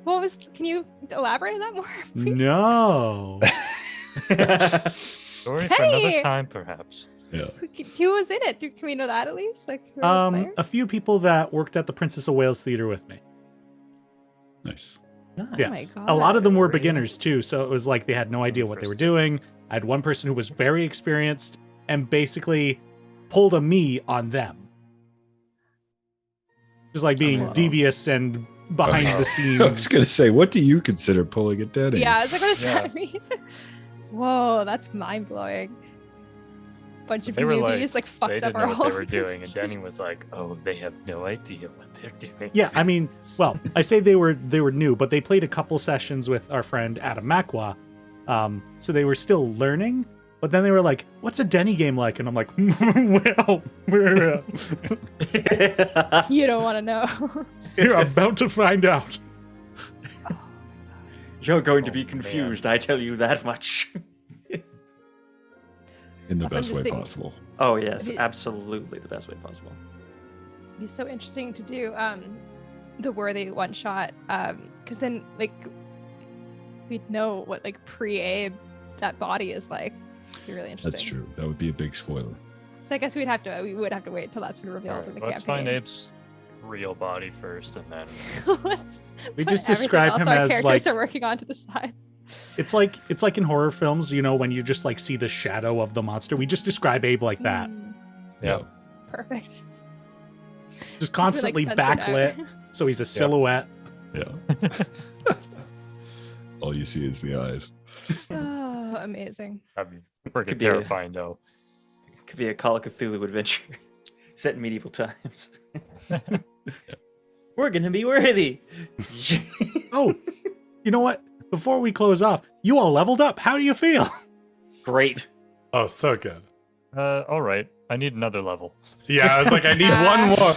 What was? Can you elaborate on that more? please? no. Story for another Teddy! time, perhaps. Yeah. Who was in it? Can we know that at least? Like, who are the players? A few people that worked at the Princess of Wales Theater with me. Nice. Yeah. Oh my god. A lot of them were Really? beginners too, so it was like they had no idea what they were doing. I had one person who was very experienced and basically pulled a me on them. Just like being wow. devious and behind the scenes. I was going to say, what do you consider pulling a Denny? Yeah, I was like, what does Yeah. that mean? Whoa, that's mind blowing. Bunch of They were newbies like, fucked they up didn't our know whole what they were doing, and Denny was like, "Oh, they have no idea what they're doing." Yeah, I mean, well, I say they were new, but they played a couple sessions with our friend Adam Makwa, so they were still learning. But then they were like, "What's a Denny game like?" And I'm like, "Well, we're You don't want to know. you're about to find out." You're going to Oh, be man. confused, I tell you that much. In the Also, I'm best just way thinking- possible. Oh, yes, It'd be- absolutely the best way possible. It'd be so interesting to do the worthy one shot, because then like we'd know what like pre-Abe that body is like. It'd be really interesting. That's true. That would be a big spoiler. So I guess we would have to wait till that's been revealed Alright, in the let's find campaign. Abe's real body first, and then Let's We put just everything describe else him our as, characters like- are working on to the side. It's like in horror films, you know, when you just like see the shadow of the monster. We just describe Abe like that. yeah. Perfect. Just constantly censored out. backlit, so he's a silhouette. Yeah. All you see is the eyes. Oh, amazing. That'd be freaking Could be a- terrifying, though. Could be a Call of Cthulhu adventure set in medieval times. We're gonna be worthy. Oh, you know what? Before we close off, you all leveled up. How do you feel? Great. Oh, so good. All right. I need another level. Yeah, I was like, I need one more.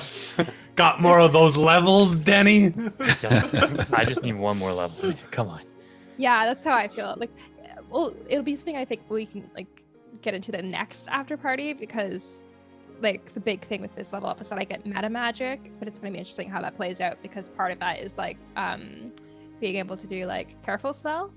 Got more of those levels, Denny? I just need one more level. Come on. Yeah, that's how I feel. Like, well, it'll be something I think we can like get into the next after party, because like the big thing with this level up is that I get meta magic, but it's going to be interesting how that plays out, because part of that is like being able to do like careful spell,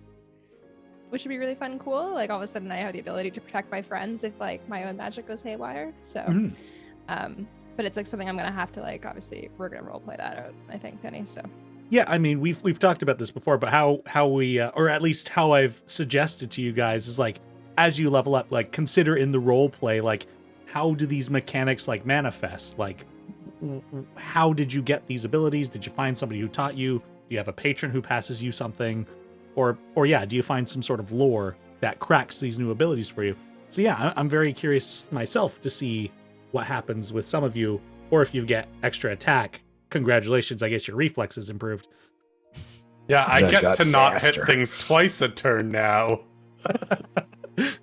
which would be really fun and cool. Like all of a sudden I have the ability to protect my friends if like my own magic goes haywire. So Mhm. but it's like something I'm gonna have to like, obviously we're gonna role play that out, I think, Penny. So Yeah, I mean, we've talked about this before, but how we or at least how I've suggested to you guys is like, as you level up, like consider in the role play, like how do these mechanics like manifest? Like how did you get these abilities? Did you find somebody who taught you? Do you have a patron who passes you something? Or yeah, do you find some sort of lore that cracks these new abilities for you? So yeah, I'm very curious myself to see what happens with some of you, or if you get extra attack, congratulations, I guess your reflexes improved. Yeah, I That get got to not hit faster. things twice a turn now. it's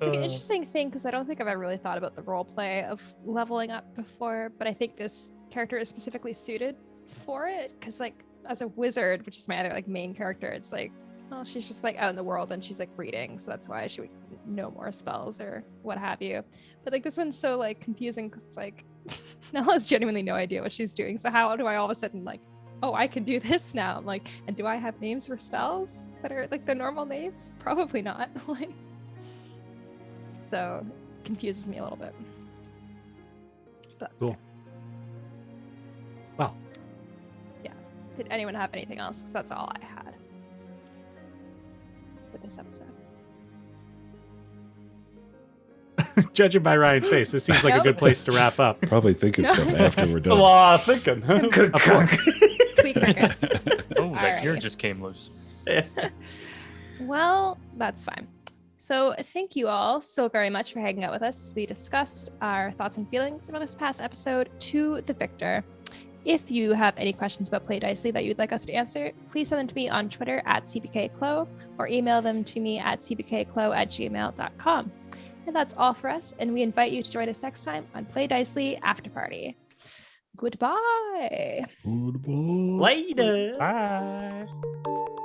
like an interesting thing, because I don't think I've ever really thought about the role play of leveling up before, but I think this character is specifically suited for it, because like as a wizard, which is my other like main character, it's like, well, she's just like out in the world and she's like reading, so that's why she would know more spells or what have you. But like this one's so like confusing, because it's like Nella has genuinely no idea what she's doing, so how do I all of a sudden like, oh, I can do this now? I'm like, and do I have names for spells that are like the normal names? Probably not. Like, so it confuses me a little bit. That's Cool. Well, Did anyone have anything else? Because that's all I had for this episode. judging by Ryan's face, this seems like a good place to wrap up. Probably think of No. stuff after we're A done. lot of thinking. Good Tweak crickets. Oh, that gear Alright. just came loose. Well, that's fine. So thank you all so very much for hanging out with us as we discussed our thoughts and feelings about this past episode, To the Victor. If you have any questions about Play Dicely that you'd like us to answer, please send them to me on Twitter at cbkclo, or email them to me at cbkclo@gmail.com. And that's all for us, and we invite you to join us next time on Play Dicely After Party. Goodbye. Goodbye. Later. Bye.